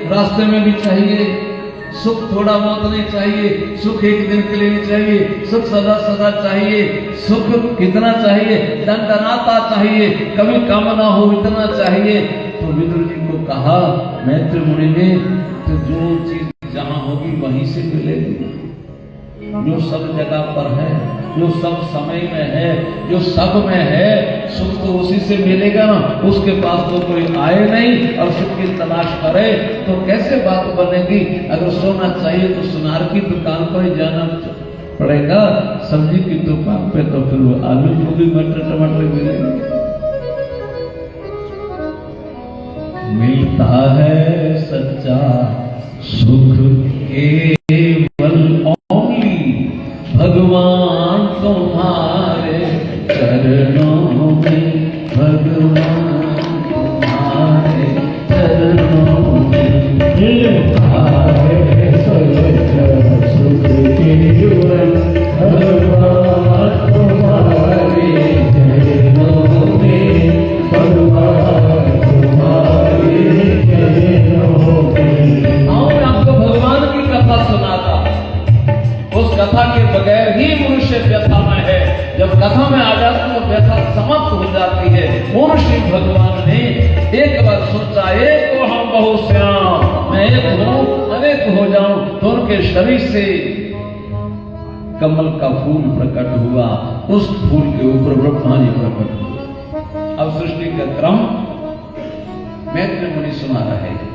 रास्ते में भी चाहिए, सुख थोड़ा बहुत नहीं चाहिए, सुख एक दिन के लिए नहीं चाहिए, सुख सदा सदा चाहिए। सुख कितना चाहिए? दंडनाता चाहिए, कभी कम ना हो इतना चाहिए। तो विदुर जी को कहा मैत्र मुनि ने, तो जो चीज जहां होगी वहीं से मिलेगी, जो सब जगह पर है, जो सब समय में है, जो सब में है, सुख तो उसी से मिलेगा ना। उसके पास तो कोई आए नहीं और सुख की तलाश करे तो कैसे बात बनेगी। अगर सोना चाहिए तो सुनार की दुकान पर ही जाना पड़ेगा, सब्जी की दुकान पे तो फिर वो आलू गोभी मटर टमाटर मिलेंगे। मिलता है सच्चा सुख केवल भगवान तुम्हारे चरणों में, भगवान तुम्हारे चरणों में मिलता है सच्चा सुख केवल भगवान तुम्हारे चरणों में, भगवान तुम्हारे चरणों में। आओ मैं आपको भगवान की कथा सुनाता। उस कथा के बगैर ही मनुष्य व्यथा में है। जब कथा में आ जाता तो व्यथा समाप्त हो जाती है। मनुष्य भगवान ने एक बार सोचा, एक तो हम बहुत श्याम, मैं एक हूं अनेक हो जाऊं, तो उनके शरीर से कमल का फूल प्रकट हुआ। उस फूल के ऊपर ब्रह्मा जी प्रकट हुए। अब सृष्टि का क्रम मैत्र मुनि सुना रहे हैं।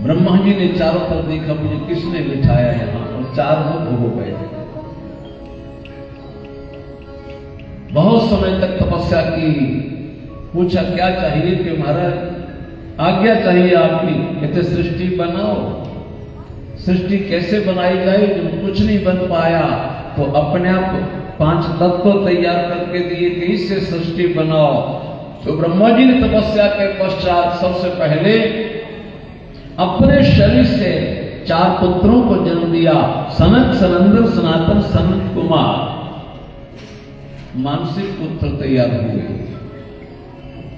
ब्रह्मा जी ने चारों तरफ देखा, मुझे किसने बिठाया यहां, और चार मुख हो गए। बहुत समय तक तपस्या की, पूछा क्या चाहिए कि महाराज आज्ञा चाहिए आपकी। कहते सृष्टि बनाओ। सृष्टि कैसे बनाई जाए? जब कुछ नहीं बन पाया तो अपने आप 5 तत्व तैयार करके दिए कि इससे सृष्टि बनाओ। तो ब्रह्मा जी ने तपस्या के पश्चात सबसे पहले अपने शरीर से 4 पुत्रों को जन्म दिया। सनक, सनंदन, सनातन, सनत कुमार। मानसिक पुत्र तैयार हुए।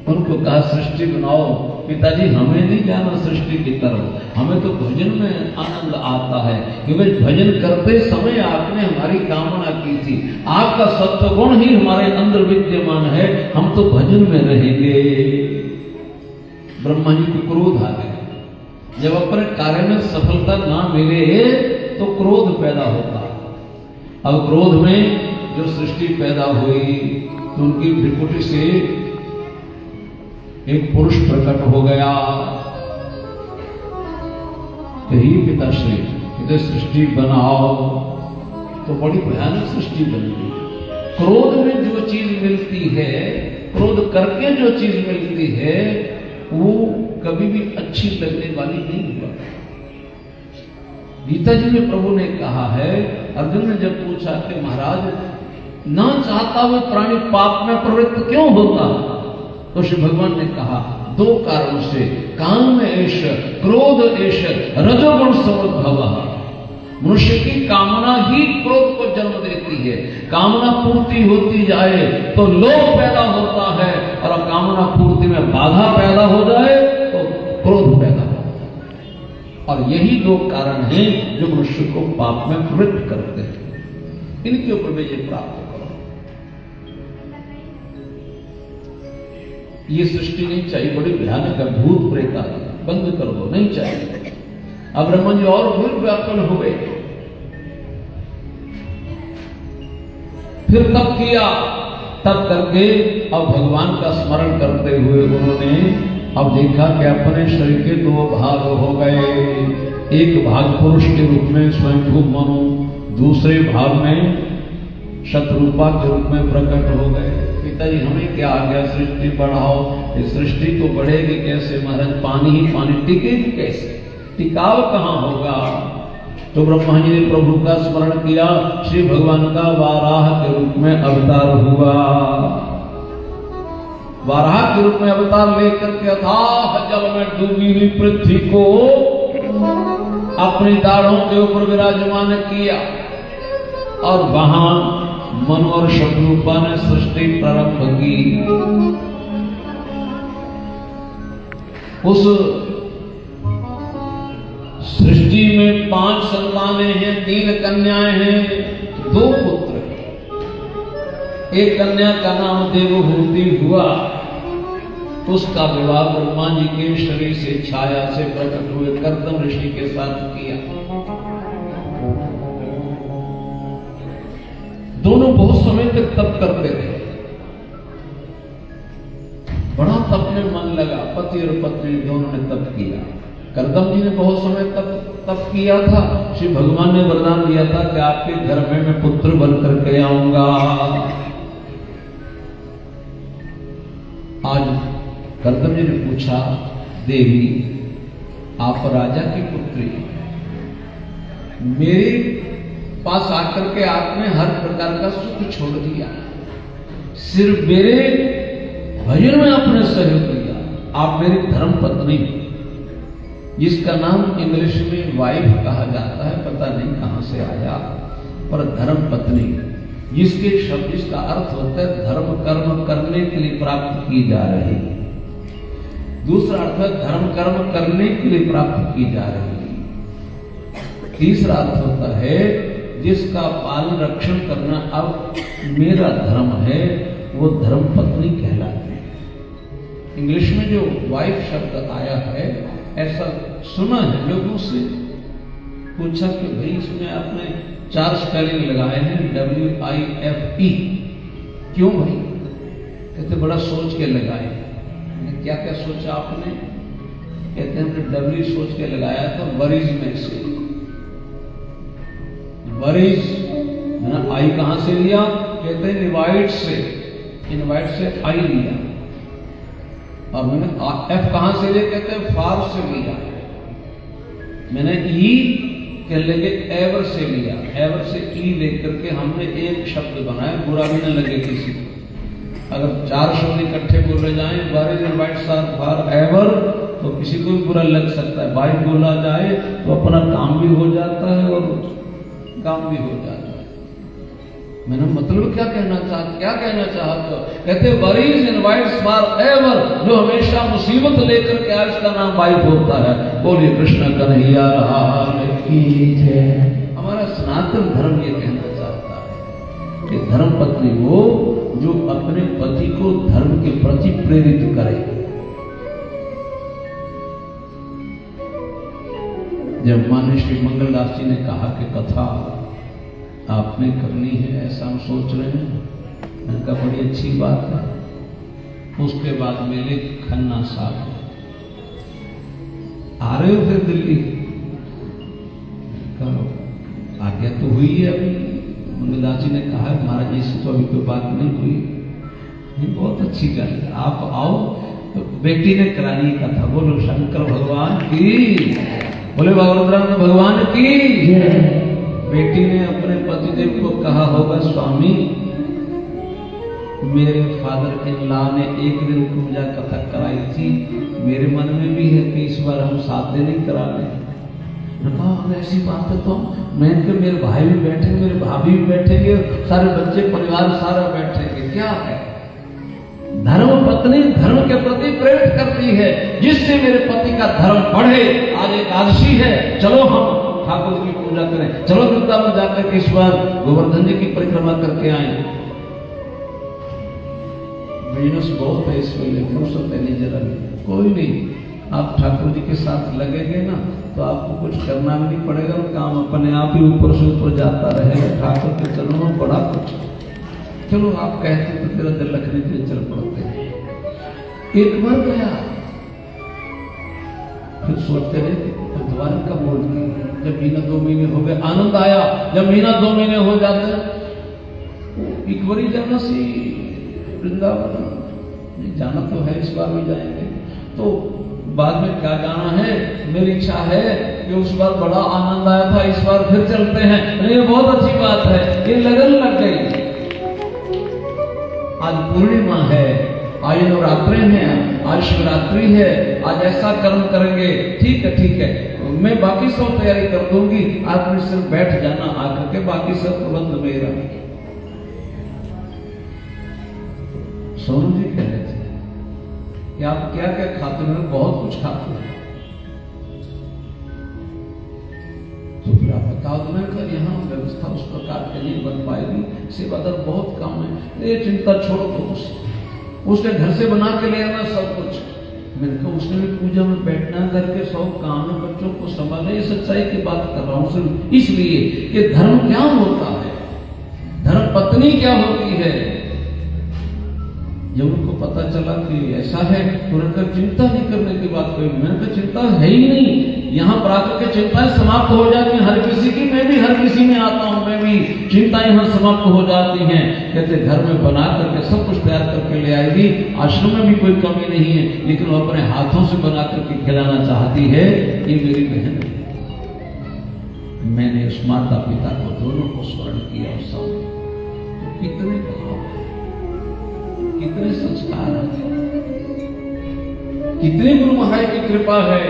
उनको कहा सृष्टि बनाओ। पिताजी हमें नहीं जाना सृष्टि की तरफ, हमें तो भजन में आनंद आता है कि भाई भजन करते समय आपने हमारी कामना की थी, आपका सत्वगुण ही हमारे अंदर विद्यमान है, हम तो भजन में रहेंगे। ब्रह्मा जी को क्रोध आ गया। जब अपने कार्य में सफलता ना मिले तो क्रोध पैदा होता। अब क्रोध में जो सृष्टि पैदा हुई तो उनकी भ्रिकुटी से एक पुरुष प्रकट हो गया। कही पिताश्री इधर सृष्टि बनाओ, तो बड़ी भयानक सृष्टि बन गई। क्रोध में जो चीज मिलती है, क्रोध करके जो चीज मिलती है, वो कभी भी अच्छी लगने वाली नहीं हुआ। गीता जी में प्रभु ने कहा है, अर्जुन ने जब पूछा कि महाराज ना चाहता हुआ प्राणी पाप में प्रवृत्त क्यों होता, तो श्री भगवान ने कहा 2 कारणों से। काम एष, क्रोध एष, रजोगुण समुद्भवः। मनुष्य की कामना ही क्रोध को जन्म देती है। कामना पूर्ति होती जाए तो लोभ पैदा होता है, और कामना पूर्ति में बाधा पैदा हो जाए तो क्रोध पैदा होता है। और यही 2 कारण हैं जो मनुष्य को पाप में प्रवृत्त करते हैं। इनके ऊपर विजय प्राप्त करो। ये सृष्टि नहीं चाहिए, बड़ी भयानक है, भूत प्रेत बंद कर दो, नहीं चाहिए। अब ब्रह्मा जी और फिर व्याकुल हो गए। फिर तब किया, तब करके अब भगवान का स्मरण करते हुए उन्होंने अब देखा कि अपने शरीर के 2 भाग हो गए। एक भाग पुरुष के रूप में स्वयंभू मनु, दूसरे भाग में शत्रुपा के रूप में प्रकट हो गए। पिताजी हमें क्या आ गया, सृष्टि बढ़ाओ। इस सृष्टि तो बढ़ेगी कैसे महाराज, पानी ही पानी, टिकेगी कैसे, टिकाव कहां होगा। तो ब्रह्मा जी ने प्रभु का स्मरण किया। श्री भगवान का वाराह के रूप में अवतार हुआ। वाराह के रूप में अवतार लेकर के अथाह जल में डूबी हुई पृथ्वी को अपनी दाढ़ों के ऊपर विराजमान किया, और वहां मनु और शत्रुपा ने सृष्टि प्रारंभ की। उस सृष्टि में 5 संतानें हैं, 3 कन्याएं हैं, 2 पुत्र हैं। एक कन्या का नाम देवहूति हुआ, उसका विवाह ब्रह्मा जी के शरीर से छाया से प्रकट हुए कर्दम ऋषि के साथ किया। दोनों बहुत समय तक तप करते थे, बड़ा तप में मन लगा। पति और पत्नी दोनों ने तप किया। कर्दम जी ने बहुत समय तप किया था। श्री भगवान ने वरदान दिया था कि आपके घर में मैं पुत्र बन करके आऊंगा। आज कर्दम जी ने पूछा, देवी आप राजा की पुत्री, मेरे पास आकर के आपने हर प्रकार का सुख छोड़ दिया, सिर्फ मेरे भजन में आपने सहयोग किया। आप मेरी धर्म पत्नी, जिसका नाम इंग्लिश में वाइफ कहा जाता है, पता नहीं कहां से आया, पर धर्म पत्नी जिसके शब्द जिसका अर्थ होता है धर्म कर्म करने के लिए प्राप्त की जा रही। दूसरा अर्थ है धर्म कर्म करने के लिए प्राप्त की जा रही। तीसरा अर्थ होता है जिसका पालन रक्षण करना अब मेरा धर्म है, वो धर्म पत्नी कहलाती है। इंग्लिश में जो वाइफ शब्द आया है, ऐसा सुना है। लोगों से पूछा कि भाई इसमें आपने 4 स्पेलिंग लगाए हैं, WIFE, क्यों भाई? कहते बड़ा सोच के लगाए। क्या क्या सोचा आपने? कहते हमने W सोच के लगाया था वरीज में से। वरीज मैंने आई कहां से लिया? कहते हैं इनवाइट से, इनवाइट से आई लिया। और मैंने F कहां से लिया? कहते हैं फार से लिया। मैंने E कह लेंगे एवर से लिया, एवर से ई लेकर के हमने एक शब्द बनाया, बुरा भी न लगे किसी को। अगर 4 शब्द इकट्ठे बोले जाएं, वरीज इनवाइट फॉर एवर, तो किसी को भी बुरा लग सकता है। वाइफ बोला जाए तो अपना काम भी हो जाता है और काम भी हो जाता है। मैंने मतलब क्या कहना चाहते हो? कहते वरीज इनवाइट्स फॉर एवर, जो हमेशा मुसीबत लेकर के आए उसका नाम वाइफ होता है। बोलिए कृष्ण कन्हैया लाल की जय। हमारा सनातन धर्म ये कहना चाहता है कि धर्म पत्नी वो जो अपने पति को धर्म के प्रति प्रेरित करे। जब माननीय श्री मंगलदास जी ने कहा कि कथा आपने करनी है, ऐसा हम सोच रहे हैं, उनका बड़ी अच्छी बात है। उसके बाद मिले खन्ना साहब, आ रहे हो फिर दिल्ली? कहो आज्ञा तो हुई है। अभी मंगलदास जी ने कहा महाराज जी से तो अभी कोई बात नहीं हुई। ये बहुत अच्छी गल है, आप आओ। तो बेटी ने करानी कथा। बोलो शंकर भगवान की, बोले भगवंतराम भगवान की। बेटी ने अपने पतिदेव को कहा होगा, स्वामी मेरे फादर इन लॉ ने एक दिन पूजा कथा कराई थी, मेरे मन में भी है कि इस बार हम 7 दिन ही करा लें। कहा ऐसी बात है तो मैं कि मेरे भाई भी बैठेंगे, मेरे भाभी भी बैठेंगे, सारे बच्चे परिवार सारा बैठेंगे। क्या है? धर्म पत्नी धर्म के प्रति प्रेरित करती है, जिससे मेरे पति का धर्म बढ़े। आज एकादशी है, चलो हम ठाकुर की पूजा करें, चलो वृंदावन जाकर के इस बार गोवर्धन जी की परिक्रमा करके आए। बिजनेस बहुत है इस वेले, फुर्सत है नहीं जरा भी। कोई नहीं, आप ठाकुर जी के साथ लगेंगे ना तो आपको कुछ करना भी नहीं पड़ेगा, काम अपने आप ही ऊपर से ऊपर जाता रहेगा। ठाकुर के चरणों में बड़ा कुछ। चलो आप कहते तो तेरा दिल रखने के लिए चल पड़ते हैं। एक बार गया, फिर सोचते रहे तो दोबारा कब बोल गए। जब महीना 2 महीने हो गए, आनंद आया। जब महीना 2 महीने हो जाते, एक बारी जाना सी वृंदावन, जाना तो है, इस बार भी जाएंगे। तो बाद में क्या जाना है, मेरी इच्छा है कि उस बार बड़ा आनंद आया था, इस बार फिर चलते हैं। ये बहुत अच्छी बात है, ये लगन लग गई। आज पूर्णिमा है, आज नवरात्रे हैं, आज शिवरात्रि है, आज ऐसा कर्म करेंगे। ठीक है, मैं बाकी सब तैयारी कर दूंगी, आपने सिर्फ बैठ जाना आकर के, बाकी सब प्रबंध मेरा। सोनू जी कह रहे थे कि आप क्या क्या खाते हो? बहुत कुछ खाते हो। बताओ। तो मैंने कहा यहाँ व्यवस्था उस प्रकार की नहीं बन पाएगी, सेवादार बहुत काम है, ये चिंता छोड़ दो। उसने घर से बना के ले आना सब कुछ। मैंने कहा उसने भी पूजा में बैठना करके सब काम है, बच्चों को संभालना। ये सच्चाई की बात कर रहा हूँ सिर्फ इसलिए कि धर्म क्या होता है, धर्म पत्नी क्या होती है। जब उनको पता चला कि ऐसा है तो उनका चिंता नहीं करने की बात कही। मैंने कहा चिंता है ही नहीं, यहाँ पर आकर के चिंताएं समाप्त हो जाती हैं हर किसी की। मैं भी हर किसी में आता हूँ, मैं भी चिंताएं यहाँ समाप्त हो जाती हैं। कहते घर में बना करके सब कुछ तैयार करके ले आएगी, आश्रम में भी कोई कमी नहीं है, लेकिन वो अपने हाथों से बना करके खिलाना चाहती है। ये मेरी बहन है। मैंने उस माता पिता को दोनों को स्मरण किया उस समय। तो कितने भाव, कितने संस्कार हैं, कितनी गुरु महाराज की कृपा है।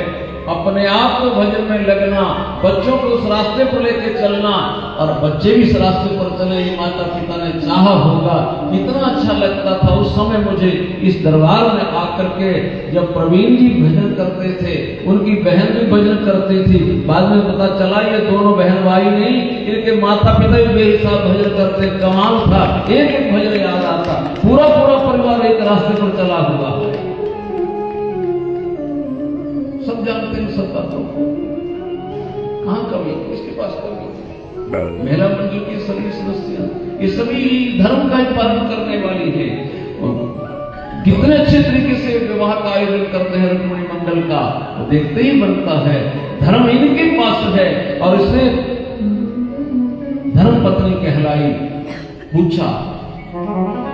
अपने आप को भजन में लगना, बच्चों को उस रास्ते पर लेके चलना, और बच्चे भी इस रास्ते पर चले, ये माता पिता ने चाहा होगा। कितना अच्छा लगता था उस समय मुझे इस दरबार में आकर के। जब प्रवीण जी भजन करते थे, उनकी बहन भी भजन करती थी। बाद में पता चला ये दोनों बहन भाई नहीं, इनके माता पिता भी बेहिसाब भजन करते। कमाल था, एक एक भजन याद आता। पूरा पूरा परिवार एक रास्ते पर चला हुआ। सब जानते हैं सब बातों को। कहाँ कमी, किसके पास कमी? महिला मंडल की सभी सदस्य ये सभी धर्म का ही पालन करने वाली है। कितने अच्छे तरीके से विवाह का आयोजन करते हैं रुक्मिणी मंडल का, तो देखते ही बनता है। धर्म इनके पास है और इसने धर्म पत्नी कहलाई। पूछा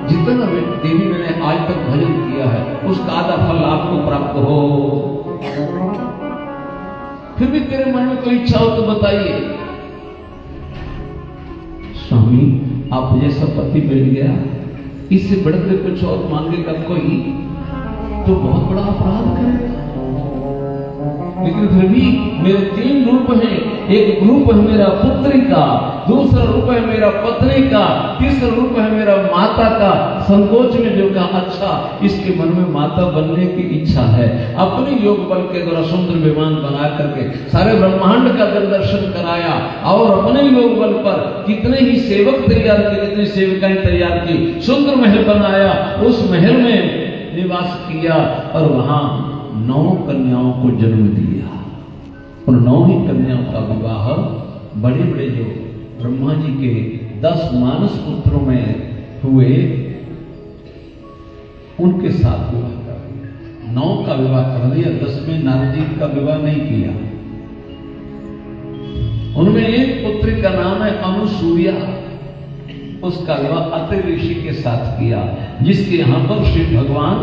जितना देवी मैंने आज तक भजन किया है उसका आधा फल आपको प्राप्त हो। फिर भी तेरे मन में कोई इच्छा हो तो बताइए। स्वामी आप जैसा पति मिल गया, इससे बढ़कर कुछ और मांगेगा कोई तो बहुत बड़ा अपराध करेगा। लेकिन फिर भी मेरे 3 रूप हैं। एक रूप है मेरा पुत्री का, दूसरा रूप है मेरा पत्नी का, तीसरा रूप है मेरा माता का। संकोच में जो कहा अच्छा इसके मन में माता बनने की इच्छा है। अपने योग बल के द्वारा सुंदर विमान बना करके सारे ब्रह्मांड का दर्शन कराया और अपने योग बल पर कितने ही सेवक तैयार किए, कितनी सेविकाएं तैयार की, सुंदर महल बनाया। उस महल में निवास किया और वहां 9 कन्याओं को जन्म दिया। उन 9 ही कन्याओं का विवाह बड़े बड़े जो ब्रह्मा जी के 10 मानस पुत्रों में हुए उनके साथ विवाह कर दिया। 9 का विवाह कर दिया, 10वें नारद जी का विवाह नहीं किया। उनमें एक पुत्री का नाम है अनुसूया, उसका विवाह अत्रि ऋषि के साथ किया, जिसके यहाँ पर श्री भगवान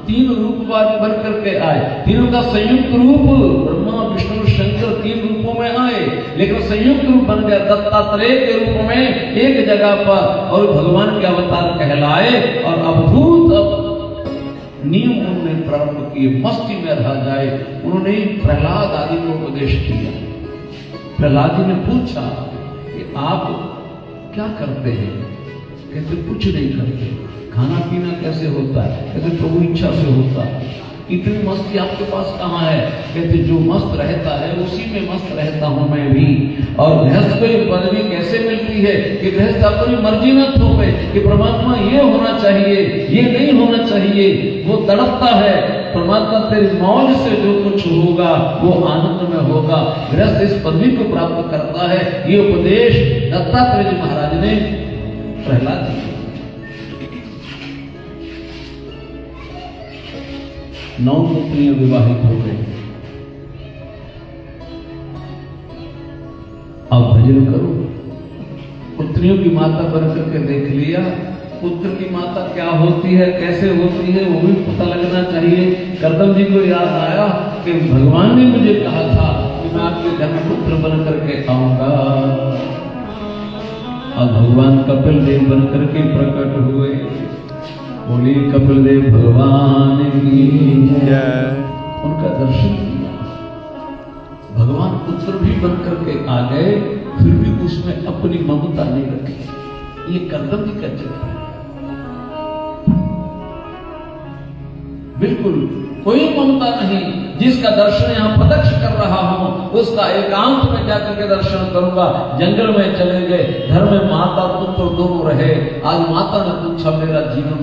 3 रूप बन करके आए। तीनों का संयुक्त रूप ब्रह्मा विष्णु शंकर 3 रूपों में आए, लेकिन संयुक्त रूप बन गया दत्तात्रेय के रूप में एक जगह पर, और भगवान के अवतार कहलाए। और अद्भुत नियम उन्होंने प्रारंभ किए, मस्ती में रह जाए। उन्होंने प्रहलाद आदि को उपदेश किया। प्रहलाद जी ने पूछा कि आप क्या करते हैं? कहते कुछ नहीं करते। खाना पीना कैसे होता है? कहते प्रभु इच्छा से होता है। इतनी मस्ती आपके पास कहाँ है? कहते जो मस्त रहता है उसी में मस्त रहता हूं मैं भी। और गृहस्थ को ये पदवी कैसे मिलती है कि गृहस्थ अपनी मर्जी न थोपे कि परमात्मा ये होना चाहिए, ये नहीं होना चाहिए। वो तड़पता है परमात्मा तेरी मौज से जो कुछ होगा वो आनंद में होगा। गृहस्थ इस पदवी को प्राप्त करता है। ये उपदेश दत्तात्रेय जी महाराज ने प्रहलाद जी 9 पुत्रियां विवाहित हो गई। अब भजन करो। पुत्रियों की माता बन करके देख लिया, पुत्र की माता क्या होती है, कैसे होती है, वो भी पता लगना चाहिए। करदम जी को याद आया कि भगवान ने मुझे कहा था कि मैं आपके घर में पुत्र बन करके आऊंगा। अब भगवान कपिल देव बन करके प्रकट हुए। बोली कपिल देव भगवान की जय। उनका दर्शन किया। भगवान पुत्र भी बन करके आ गए, फिर भी उसमें अपनी ममता नहीं रखी। ये करदम जी का चित्र है। बिल्कुल कोई ममता नहीं। जिसका दर्शन यहाँ प्रत्यक्ष कर रहा हूँ उसका एकांत में जाकर के दर्शन करूंगा। जंगल में चले गए, घर में माता पुत्र दोनों रहे, आज माता ने पूछा मेरा जीवन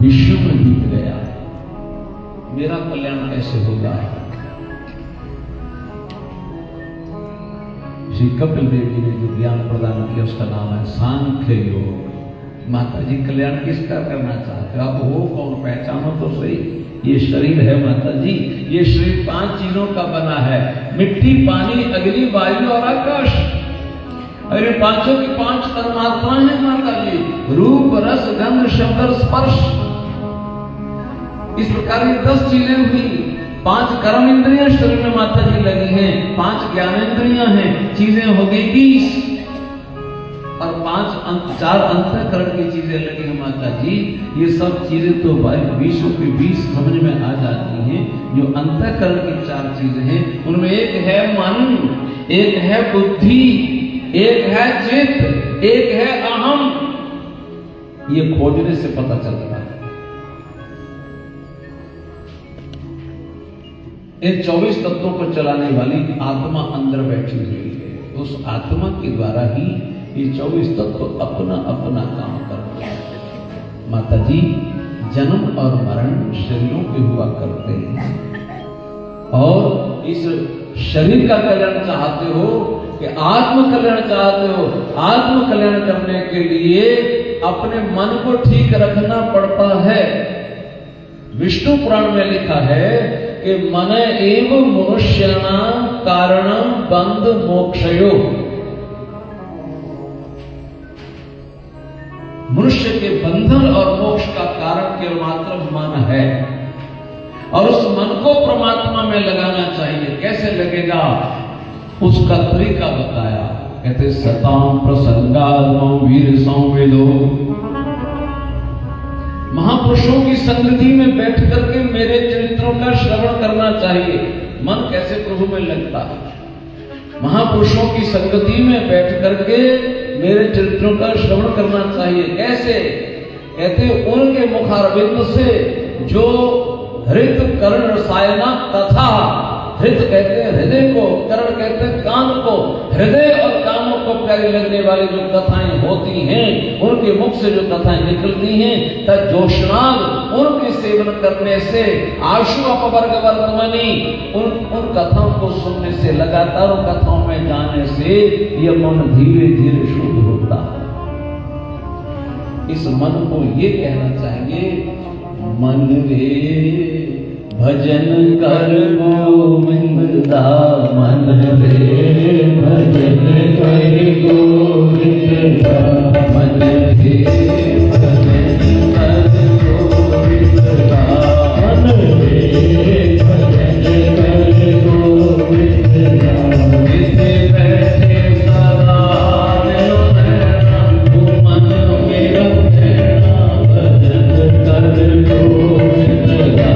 विश्व में बीत गया, मेरा कल्याण कैसे होगा? श्री कपिल देव जी ने जो ज्ञान प्रदान किया उसका नाम है सांख्य योग। माता जी कल्याण किसका करना चाहते हो? आप हो कौन, पहचानो तो सही। ये शरीर है माता जी, ये शरीर 5 चीजों का बना है, मिट्टी, पानी, अग्नि, वायु और आकाश। अरे पांचों की 5 परमात्माएं हैं माता जी, रूप, रस, गंध, शब्द और स्पर्श। इस प्रकार ये 10 चीजें हुई। 5 कर्म इंद्रियां शरीर में माता जी लगी हैं, 5 ज्ञानेंद्रियां हैं, चीजें हो गई 20 और 4 अंतःकरण की चीजें लगी हैं माता जी। ये सब चीजें तो 20 के 20 समझ में आ जाती हैं। जो अंतःकरण की 4 चीजें हैं उनमें एक है मन, एक है बुद्धि, एक है चित्त, एक है अहम। ये खोजने से पता चलता है। इन 24 तत्वों को चलाने वाली आत्मा अंदर बैठी हुई है। उस आत्मा के द्वारा ही ये 24 तत्व अपना अपना काम करते हैं। माता जी जन्म और मरण शरीरों के हुआ करते हैं और इस शरीर का कल्याण चाहते हो कि आत्म कल्याण चाहते हो? आत्म कल्याण करने के लिए अपने मन को ठीक रखना पड़ता है। विष्णु पुराण में लिखा है कि मन एव मनुष्याणां कारणं बंध मोक्षयो। मनुष्य के बंधन और मोक्ष का कारण केवल मात्र मन है और उस मन को परमात्मा में लगाना चाहिए। कैसे लगेगा उसका तरीका बताया। कहते सताम प्रसंगात्म वीर संवेदो। महापुरुषों की संगति में बैठ करके मेरे चरित्रों का श्रवण करना चाहिए। मन कैसे प्रभु में लगता है? महापुरुषों की संगति में बैठ करके मेरे चरित्रों का श्रवण करना चाहिए। कैसे? कहते उनके मुखारविंद से जो हृत कर्ण रसायना तथा, हृत कहते हैं हृदय को, कर्ण कहते हैं कान को। हृदय और कानों को प्यारी लगने वाली जो कथाएं होती हैं उनके मुख से जो कथाएं निकलती हैं तज्जोषणाद उनके सेवन करने से आशु अपवर्ग वर्तमनी, उन कथाओं को सुनने से, लगातार उन कथाओं में जाने से यह मन धीरे धीरे शुद्ध होता है। इस मन को ये कहना चाहिए, मन रे भजन कर गोविंदा, मन रे भजन कर गोविंदा, मन रे भजन कर गोविंदा, मन रे भजन कर गोविंदा। जिसे बैठे सदा मन मेरा भजन कर गोविंदा।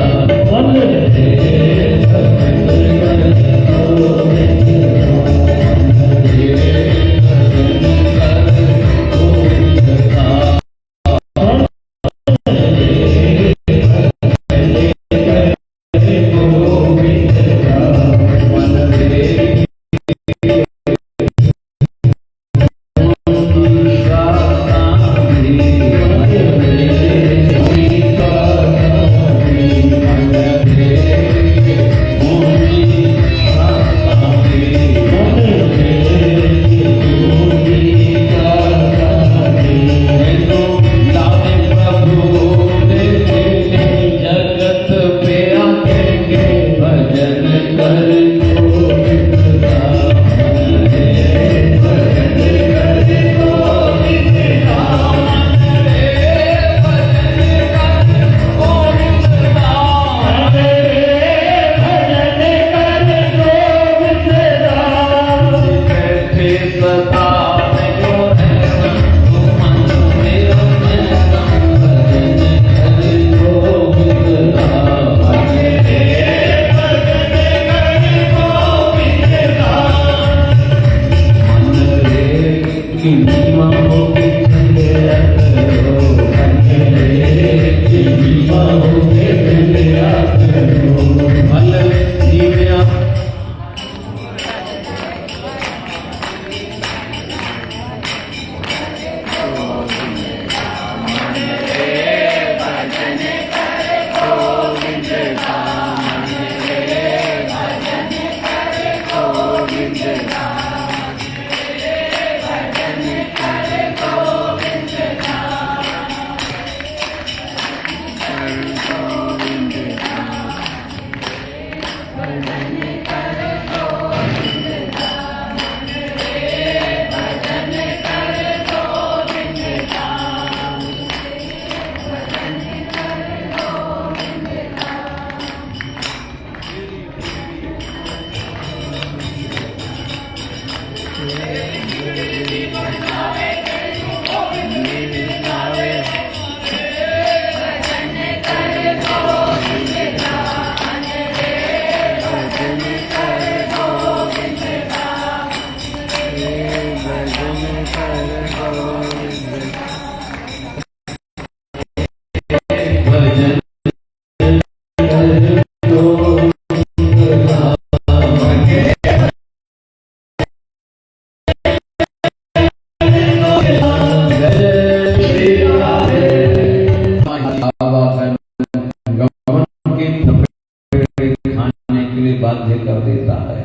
बाध्य कर देता है।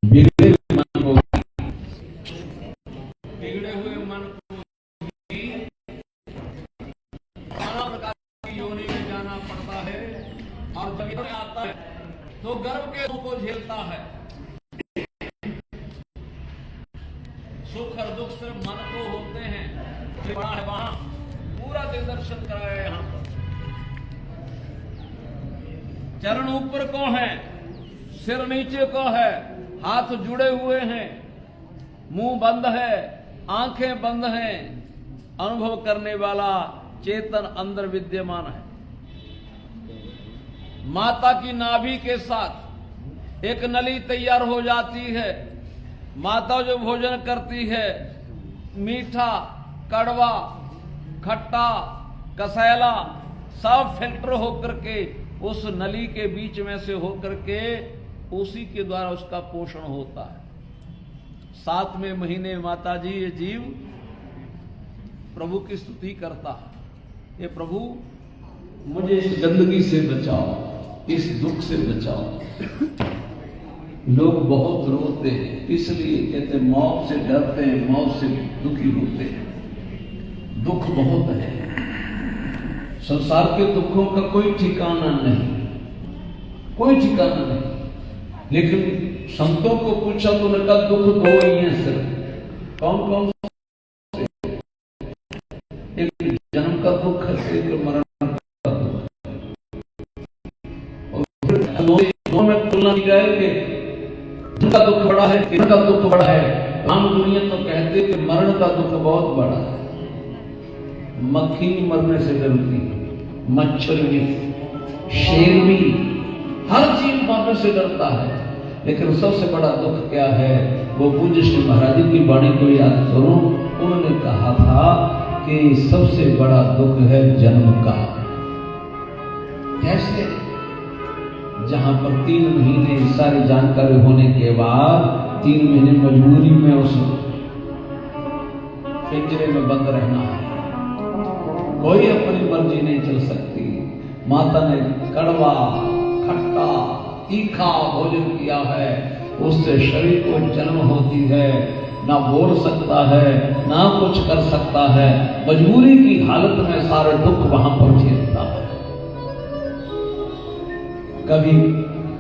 बिगड़े हुए मन को नाना प्रकार की योनि में जाना पड़ता है और जब आता है तो गर्भ के दुख को झेलता है। सुख और दुख सिर्फ मन को होते हैं। बड़ा है वहां पूरा दर्शन कराया यहां पर। चरण ऊपर को है, सिर नीचे को है, हाथ जुड़े हुए हैं, मुंह बंद है, आंखें बंद हैं। अनुभव करने वाला चेतन अंदर विद्यमान है। माता की नाभि के साथ एक नली तैयार हो जाती है। माता जो भोजन करती है, मीठा, कड़वा, खट्टा, कसैला सब फिल्टर होकर के उस नली के बीच में से होकर के उसी के द्वारा उसका पोषण होता है। 7वें महीने माता जी ये जीव प्रभु की स्तुति करता है। ये प्रभु मुझे इस गंदगी से बचाओ, इस दुख से बचाओ। लोग बहुत रोते हैं, इसलिए कहते मौत से डरते हैं, मौत से दुखी होते हैं। दुख बहुत है, संसार के दुखों का कोई ठिकाना नहीं, कोई ठिकाना नहीं। लेकिन संतों को पूछा तो उन्होंने कहा दुख दो ही हैं सिर्फ। कौन कौन? एक जन्म का दुख है, एक मरण का दुख है। और फिर दोनों में तुलना की जाए कि का दुख बड़ा है, इनका दुख बड़ा है। आम दुनिया तो कहते कि मरण का दुख बहुत बड़ा है। मक्खी मरने से डरती है, मच्छर भी, शेर भी, हर चीज मरने से डरता है। लेकिन सबसे बड़ा दुख क्या है? वो पूज्य श्री महाराज जी की वाणी को याद करो। उन्होंने कहा था कि सबसे बड़ा दुख है जन्म का। कैसे? जहां पर 3 महीने सारी जानकारी होने के बाद 3 महीने मजबूरी में उस पिंजरे में बंद रहना है। कोई अपनी मर्जी नहीं चल सकती। माता ने कड़वा, खट्टा, तीखा भोजन किया है, उससे शरीर को जन्म होती है। ना बोल सकता है, ना कुछ कर सकता है। मजबूरी की हालत में सारे दुख वहां पर झेलता है। कभी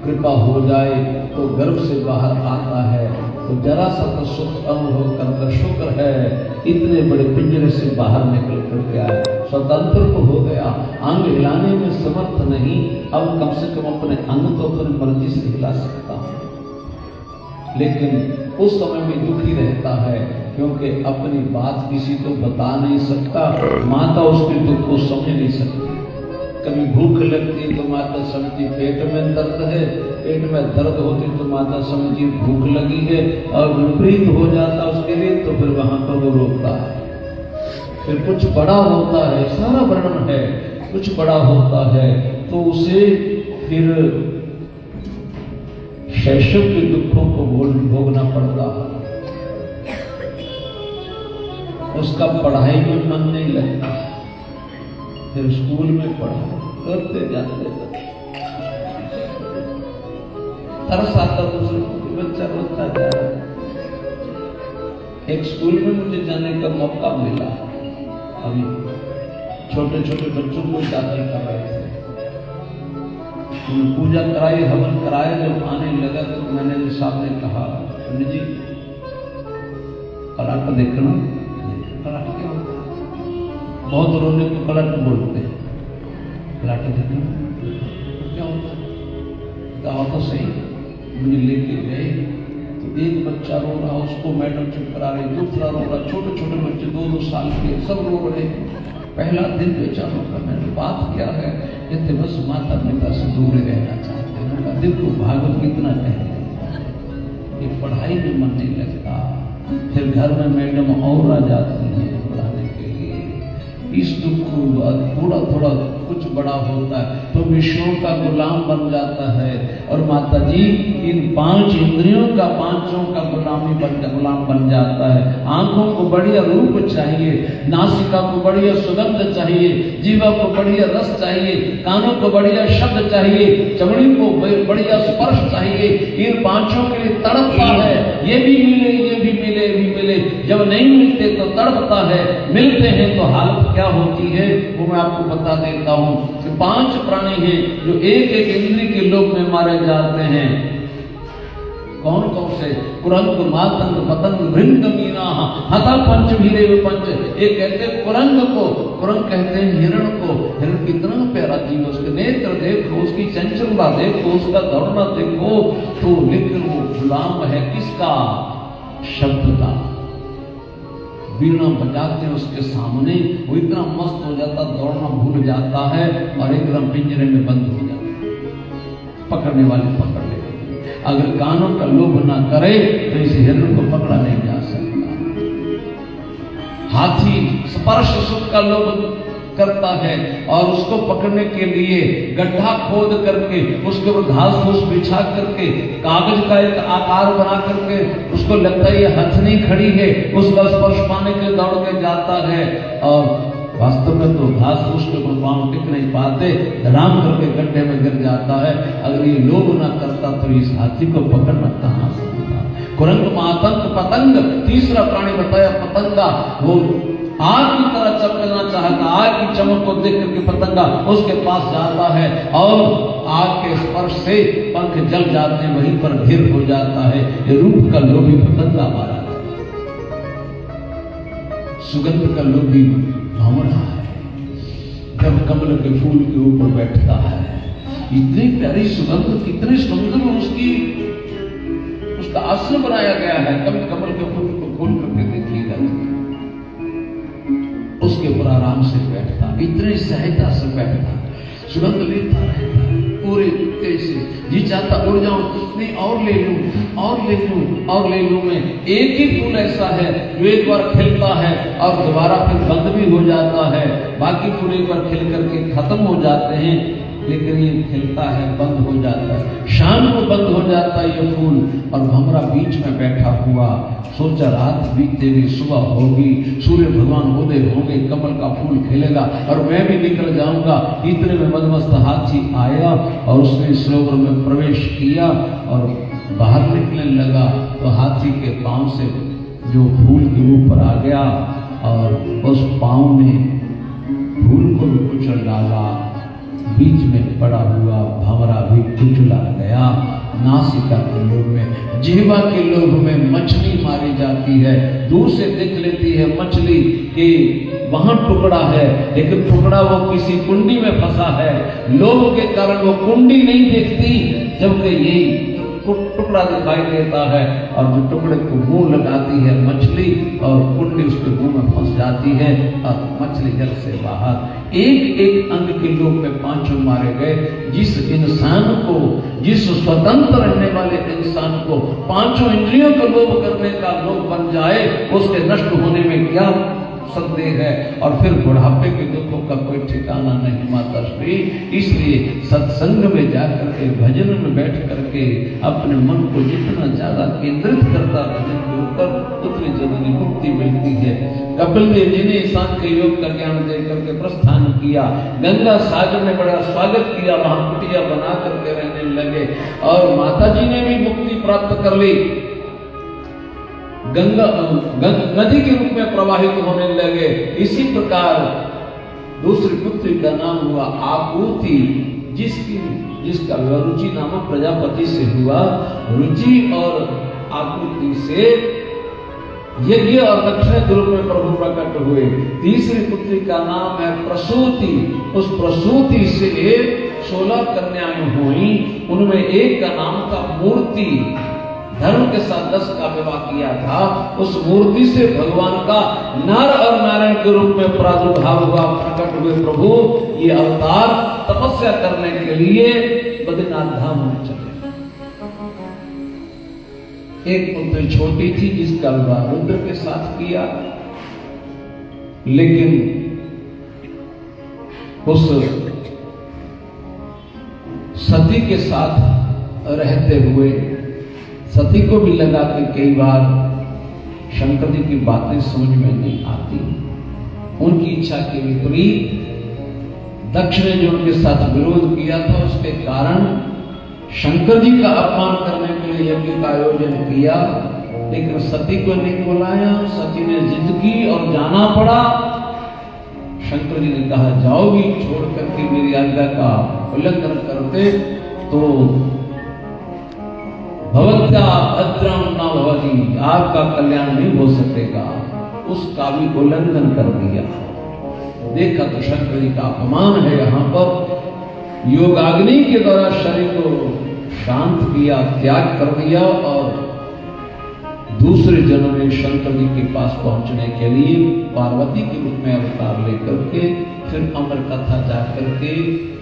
कृपा हो जाए तो गर्भ से बाहर आता है तो जरा सा तो सुख अनुभव कर शुक्र है इतने बड़े पिंजरे से बाहर निकल कर गया, स्वतंत्र तो हो गया। अंग हिलाने में समर्थ नहीं, अब कम से कम अपने अंग तो अपनी मर्जी से हिला सकता हूं। लेकिन उस समय में दुखी रहता है क्योंकि अपनी बात किसी को बता नहीं सकता। माता उसके दुख को समझ नहीं सकती। कभी भूख लगती है तो माता समझी पेट में दर्द है, पेट में दर्द होती तो माता समझी भूख लगी है, और विपरीत हो जाता उसके लिए तो फिर वहां पर वो रोता है। फिर कुछ बड़ा होता है, सारा वर्णन है, कुछ बड़ा होता है तो उसे फिर शैशव के दुखों को भोगना पड़ता है। उसका पढ़ाई में मन नहीं लगता, फिर स्कूल में पढ़ा करते जाते तरस आता दूसरे बच्चा रोता जा रहा है। एक स्कूल में मुझे जाने का मौका मिला, अभी छोटे छोटे बच्चों को दाखिल कर रहे थे। पूजा कराई, हवन कराए, जब आने लगा तो मैंने साहब ने कहा जी पलट देखना। पलट क्या होता है? बहुत रोने को पलट बोलते हैं। पलट देखना क्या होता है? कहा तो सही। मुझे लेके गए तो एक बच्चा रो रहा, उसको मैडम चुप करा रही, दूसरा रो रहा, छोटे छोटे बच्चे 2-2 साल के सब रो रहे। पहला दिन बेचारों का। मैंने बात क्या है? कहते बस माता पिता से दूर रहना चाहते हैं। दिन को भागवत कितना कहते हैं, ये पढ़ाई में मन नहीं लगता। फिर घर में मैडम और आ जाती है पढ़ाने के लिए। इस दुख को थोड़ा थोड़ा कुछ बड़ा होता है तो विषयों का गुलाम बन जाता है। और माता जी इन 5 इंद्रियों का, 5 का गुलाम बन जाता है। आंखों को बढ़िया रूप चाहिए, नासिका को बढ़िया सुगंध चाहिए, जीवा को बढ़िया रस चाहिए, कानों को बढ़िया शब्द चाहिए, चमड़ी को बढ़िया स्पर्श चाहिए। इन 5 के लिए तड़पता है, ये भी मिले, ये भी मिले, ये भी मिले। जब नहीं मिलते तो तड़पता है, मिलते हैं तो हालत क्या होती है वो मैं आपको बता देता हूं कि 5 प्राणी हैं जो एक एक इंद्रिय के लोभ में मारे जाते हैं। कौन कौन से? कुरंग, मातंग, पतंग, भृंग, मीना, हता पंच भीरे पंच। एक कहते हैं कुरंग को, कुरंग कहते हैं हिरण को। हिरण कितना प्यारा जीव, उसके नेत्र देखो, उसकी चंचलता देखो, उसका दौड़ना देखो। तो लेकिन वो गुलाम है किसका? शब्द का। वीणा बजाते हैं उसके सामने, वो इतना मस्त हो जाता, दौड़ना भूल जाता है और एकदम पिंजरे में बंद हो जाता है। पकड़ने वाले पकड़ लेते। अगर कानों का लोभ ना करे तो इस हिरण को पकड़ा नहीं जा सकता। हाथी स्पर्श सुख का लोभ करता है और उसको पकड़ने के लिए गड्ढा खोद करके उसके ऊपर घास फूस बिछा करके कागज का एक आकार बना करके उसको लगता है ये हथनी खड़ी है, उसका स्पर्श पाने के लिए दौड़ के जाता है और वास्तव में तो घास फूस के ऊपर पांव टिक नहीं पाते, धड़ाम करके गड्ढे में गिर जाता है। अगर ये लोभ ना करता तो इस हाथी को पकड़ना कहां से होता? कुरंग, मातंग, पतंग, तीसरा प्राणी बताया पतंगा। वो आग की तरह चमकना चाहता, आग की चमक को देख करके पतंगा उसके पास जाता है और आग के स्पर्श से पंख जल जाते हैं, वहीं पर ढेर हो जाता है। ये रूप का लोभी पतंगा मारा है, सुगंध का लोभी भंवरा है। जब कमल के फूल के ऊपर बैठता है, इतनी प्यारी सुगंध, कितनी सुंदर उसका आसन बनाया गया है। कभी कमल के फूल को खोल करके देखिएगा, उसके ऊपर आराम से बैठता, इतनी सहजता से बैठता, सुगंध लेता रहता है पूरे तेज से। जी चाहता उड़ जाऊं, नहीं और ले लूं, और ले लूं, और ले लूं। मैं एक ही फूल ऐसा है जो एक बार खिलता है और दोबारा फिर बंद भी हो जाता है। बाकी फूल एक बार खिल करके खत्म हो जाते हैं, लेकिन ये खिलता है, बंद हो जाता है, शाम को बंद हो जाता है ये फूल। और भंवरा बीच में बैठा हुआ, सोचा रात बीतेगी, सुबह होगी, सूर्य भगवान उदय होंगे, कमल का फूल खिलेगा और मैं भी निकल जाऊंगा। इतने में मदमस्त हाथी आया और उसने सरोवर में प्रवेश किया और बाहर निकलने लगा तो हाथी के पांव से जो फूल के ऊपर आ गया और उस पांव ने फूल को भी कुचल डाला। बीच में पड़ा हुआ भंवरा भी कुचला गया। नासिका के लोभ में, जिह्वा के लोभ में मछली मारी जाती है। दूर से देख लेती है मछली कि वहां टुकड़ा है, लेकिन टुकड़ा वो किसी कुंडी में फंसा है। लोभ के कारण वो कुंडी नहीं देखती, जबकि यही टुकड़ा दिखाई देता है और जो टुकड़े को मुंह लगाती है मछली और कुंडी उसके मुंह में फंस जाती है और मछली जल से बाहर। एक एक अंग के लोभ में 5 मारे गए। जिस इंसान को, जिस स्वतंत्र रहने वाले इंसान को 5 इंद्रियों का लोभ करने का लोभ बन जाए, उसके नष्ट होने में क्या संदेह है। और फिर बुढ़ापे के दुखों का कोई ठिकाना नहीं माता श्री। इसलिए सत्संग में जाकर के, भजन में बैठ करके अपने मन को जितना ज्यादा केंद्रित करता भजन के ऊपर, उतनी जल्दी मुक्ति मिलती है। कपिल देव जी ने ईशान के योग का ज्ञान दे करके प्रस्थान किया। गंगा सागर ने बड़ा स्वागत किया, वहां कुटिया बना करके रहने लगे और माता जी ने भी मुक्ति प्राप्त कर ली। गंगा नदी के रूप में प्रवाहित होने लगे। इसी प्रकार दूसरी पुत्री का नाम हुआ आपूति, जिसका रुचि नामक प्रजापति से हुआ। रुचि और आपूति से यज्ञ और दक्षिण के रूप में प्रभु प्रकट हुए। तीसरी पुत्री का नाम है प्रसूति। उस प्रसूति से 16 कन्याएं हुई, उनमें एक का नाम था मूर्ति। धर्म के साथ 10 का विवाह किया था। उस मूर्ति से भगवान का नर और नारायण के रूप में प्रादुर्भाव हुआ, प्रकट हुए प्रभु। ये अवतार तपस्या करने के लिए बद्रीनाथ धाम में चले। एक पुत्री छोटी थी जिसका विवाह रुद्र के साथ किया, लेकिन उस सती के साथ रहते हुए सती को भी लगा कि कई बार शंकर जी की बातें समझ में नहीं आती। उनकी इच्छा के विपरीत दक्ष ने जो उनके साथ विरोध किया था, उसके कारण शंकर जी का अपमान करने के लिए यज्ञ का आयोजन किया, लेकिन सती को नहीं बुलाया। सती ने जिद की और जाना पड़ा। शंकर जी ने कहा जाओगी, छोड़ करके मेरी आज्ञा का उल्लंघन करते तो भवत्या भद्रम न भवति, आपका कल्याण नहीं हो सकेगा। उसका भी उल्लंघन कर दिया। देखा तो शंकर जी का अपमान है। यहाँ पर योगाग्नि के द्वारा शरीर को शांत किया, त्याग कर दिया और दूसरे जन्म में शंकर जी के पास पहुंचने के लिए पार्वती के रूप में अवतार लेकर के फिर अमर कथा जाकर के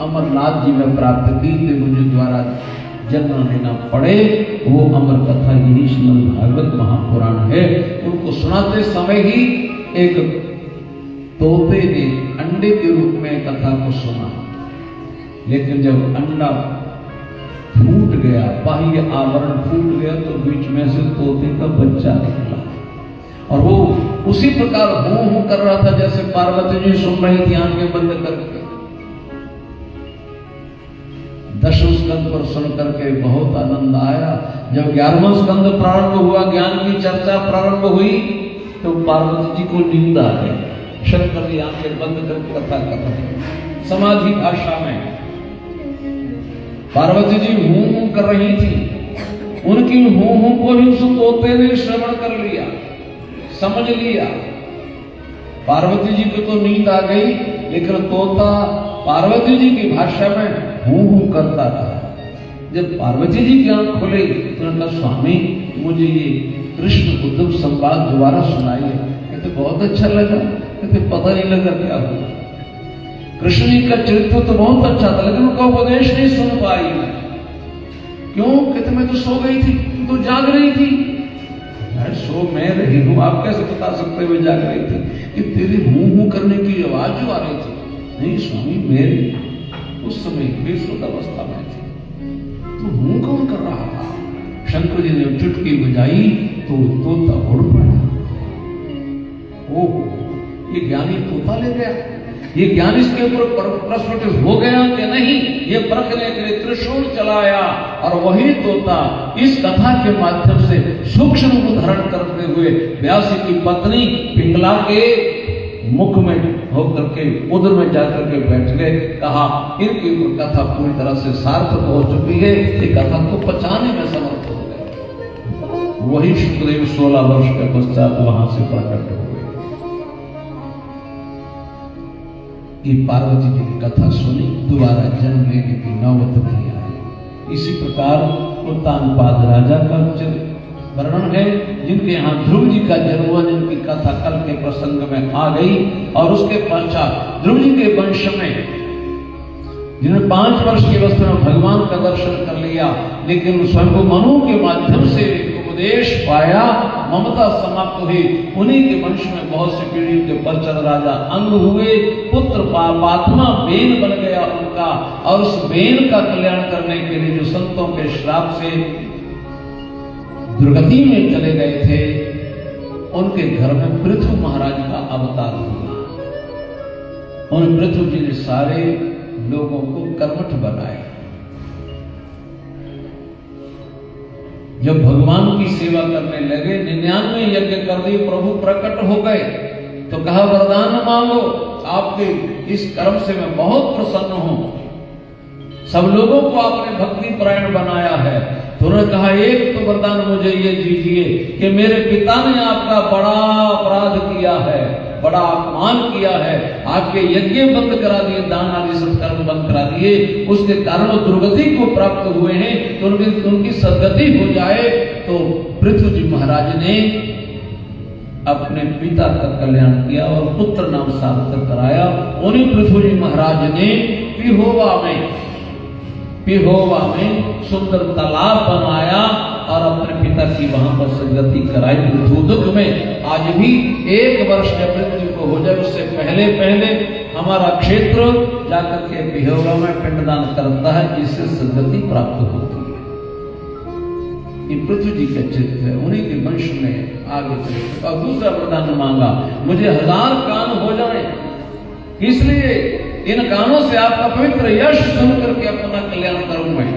अमरनाथ जी में प्राप्त की थे। मुझे द्वारा जन्म लेना पड़े, वो अमर कथा यही श्रीमद् भागवत महापुराण है। उनको सुनाते समय ही एक तोते ने अंडे के रूप में कथा को सुना, लेकिन जब अंडा फूट गया, बाह्य आवरण फूट गया, तो बीच में से तोते का बच्चा निकला और वो उसी प्रकार हूं कर रहा था जैसे पार्वती जी सुन रही थी आंखें बंद करके। दशम स्कंद पर सुन करके बहुत आनंद आया। जब 11वां स्कंद प्रारंभ हुआ, ज्ञान की चर्चा प्रारंभ हुई, तो पार्वती जी को नींद आ गई। शंकर जी आंखें बंद करके कथा कर रहे, समाधि भाषा में पार्वती जी हूं कर रही थी। उनकी हूं को ही उस तोते ने श्रवण कर लिया, समझ लिया। पार्वती जी को तो नींद आ गई, लेकिन तोता पार्वती जी की भाषा में हूं करता रहा। जब पार्वती जी की आंख खुली तो उन्होंने कहा स्वामी मुझे ये कृष्ण उद्धव संवाद दोबारा सुनाइए। कहते बहुत अच्छा लगा। कहते पता नहीं लगा क्या हुआ। कृष्ण जी का चरित्र तो बहुत अच्छा था, लेकिन उनका उपदेश नहीं सुन पाई मैं। क्यों? कहते मैं तो सो गई थी, तो जाग रही थी। मैं सो मैं रही हूं, आप कैसे बता सकते हुए जाग रही थी? कि तेरी हूं करने की आवाज जो आ रही थी। नहीं स्वामी, मेरी उस समय बेसुध अवस्था में थी, तो हूं कौन कर रहा था? शंकर जी ने चुटकी बजाई तो तोता उड़ पड़ा। ओह, ये ज्ञानी तोता ले गया। ये ज्ञान इसके ऊपर प्रस्फुटित हो गया कि नहीं, ये परखने के लिए त्रिशूल चलाया और वही तोता इस कथा के माध्यम से सूक्ष्म रूप धारण करते हुए व्यास की पत्नी पिंगला के मुख में होकर के उदर में जाकर के बैठ गए। कहा इनकी कथा पूरी तरह से सार्थक हो चुकी है, ये कथा को पचाने में समर्थ हो गए। वही शुक्रदेव 16 वर्ष के पश्चात वहां से प्रकट हो गए। ये पार्वती जी की कथा सुनी, दोबारा जन्म लेने की नौबत नहीं आई। इसी प्रकार उत्तानपाद राजा का वर्णन है, जिनके यहाँ ध्रुव जी का जन्म हुआ, जिनकी कथा कल के प्रसंग में आ गई। और उसके पश्चात ध्रुव जी के वंश में जिन्होंने 5 वर्ष की अवस्था में भगवान का दर्शन कर लिया, लेकिन स्वयं मनु के माध्यम से उपदेश पाया, ममता समाप्त हुई। उन्हीं के वंश में बहुत सी पीढ़ियों के परचर राजा अंग हुए। पुत्र पापात्मा बेन बन गया उनका, और उस बेन का कल्याण करने के लिए जो संतों के श्राप से दुर्गति में चले गए थे, उनके घर में पृथु महाराज का अवतार हुआ। उन पृथु जी ने सारे लोगों को कर्मठ बनाया। जब भगवान की सेवा करने लगे, 99 यज्ञ कर दिए, प्रभु प्रकट हो गए तो कहा वरदान मांगो, आपके इस कर्म से मैं बहुत प्रसन्न हूं। सब लोगों को आपने भक्ति परायण बनाया है। तो उन्होंने कहा एक तो वरदान मुझे ये दीजिए कि मेरे पिता ने आपका बड़ा अपराध किया है, बड़ा अपमान किया है, आपके यज्ञ बंद करा दिए, दान आदि सत्कर्म बंद करा दिए, उसके कारण वो दुर्गति को प्राप्त हुए हैं, तो उनकी सदगति हो जाए। तो पृथु जी महाराज ने अपने पिता का कल्याण किया और पुत्र नाम सार्थक कराया। उन्हीं पृथु जी महाराज ने पिहोवा में सुंदर तालाब बनाया और अपने पिता की वहां पर सदगति कराई मृत्यु दुख में। आज भी 1 वर्ष जब मृत्यु को हो जाए उससे पहले पहले हमारा क्षेत्र जाकर के बिहोगा में पिंडदान करता है, जिससे सदगति प्राप्त होती है। ये पृथ्वी जी का चरित्र है, उन्हीं के वंश में आगे चले। और दूसरा वरदान मांगा, मुझे 1000 कान हो जाए, इसलिए इन कानों से आपका पवित्र यश सुन करके अपना कल्याण करूं मैं।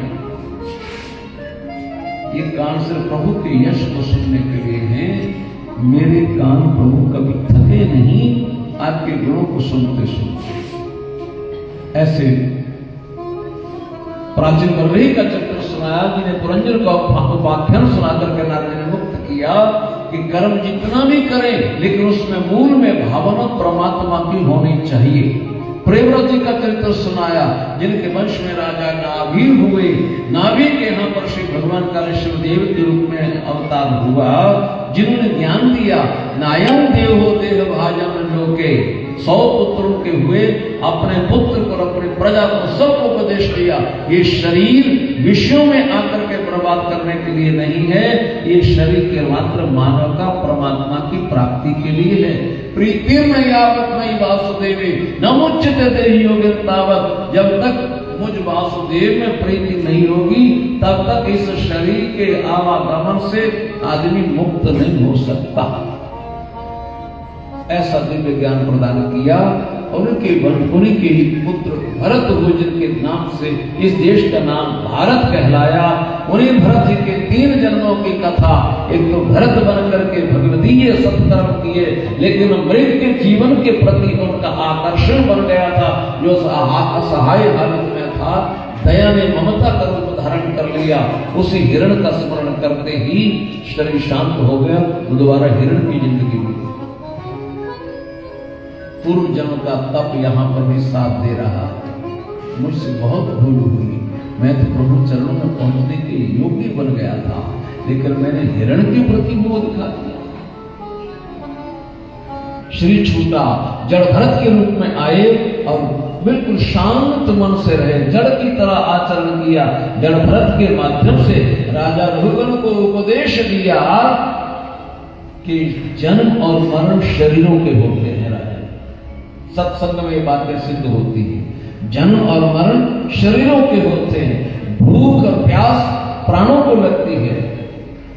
ये कान सिर्फ प्रभु के यश को सुनने के लिए हैं। मेरे कान प्रभु कभी थके नहीं आपके गुणों को सुनते सुनते। ऐसे प्राचीन वल्लभी का चरित्र सुनाया, जिन्हें पुरंजन का उपाख्यान सुनाकर के नारद ने मुक्त किया कि कर्म जितना भी करें लेकिन उसमें मूल में भावना परमात्मा की होनी चाहिए। प्रेमव्रत जी का चरित्र सुनाया, जिनके वंश में राजा नाभि हुए। नाभि के यहाँ पर श्री भगवान का शिवदेव के रूप में अवतार हुआ, जिन्होंने ज्ञान दिया। नायम देहो देह भाजन लोके, 100 पुत्रों के हुए, अपने पुत्र को अपने प्रजा को सबको उपदेश दिया। ये शरीर विषयों में आकर के बर्बाद करने के लिए नहीं है, ये शरीर के मात्र मानवता परमात्मा की प्राप्ति के लिए है। प्रीतिर्न यावत मयि वासुदेवे न मुच्यते देहि योगिन तावत, जब तक मुझ वासुदेव में प्रीति नहीं होगी तब तक इस शरीर के आवागमन से आदमी मुक्त नहीं हो सकता। ऐसा दिव्य ज्ञान प्रदान किया। उन्हीं के ही पुत्र भरत हुए, जिनके नाम से इस देश का नाम भारत कहलाया। उन्हीं भरत जी के 3 जन्मों की कथा, एक तो भरत बन करके भगवदीय सत्कर्म किए, लेकिन मृत के जीवन के प्रति उनका आकर्षण बन गया था। जो असहाय हालत में था, दया ने ममता का रूप धारण कर लिया। उसी हिरण का स्मरण करते ही शरीर शांत हो गया, दोबारा हिरण की जिंदगी हुई। पूर्व जन्म का तप यहाँ पर भी साथ दे रहा। मुझसे बहुत भूल हुई, मैं तो प्रभु चरणों में पहुंचने के योग्य बन गया था, लेकिन मैंने हिरण के प्रति मोह दिखा दिया। श्री छूटा, जड़ भरत के रूप में आए और बिल्कुल शांत मन से रहे, जड़ की तरह आचरण किया। जड़ भरत के माध्यम से राजा रघुगण को उपदेश दिया कि जन्म और मरण शरीरों के होते हैं। सत्संग में ये बातें सिद्ध होती है। जन्म और मरण शरीरों के होते हैं। भूख और प्यास प्राणों को लगती है,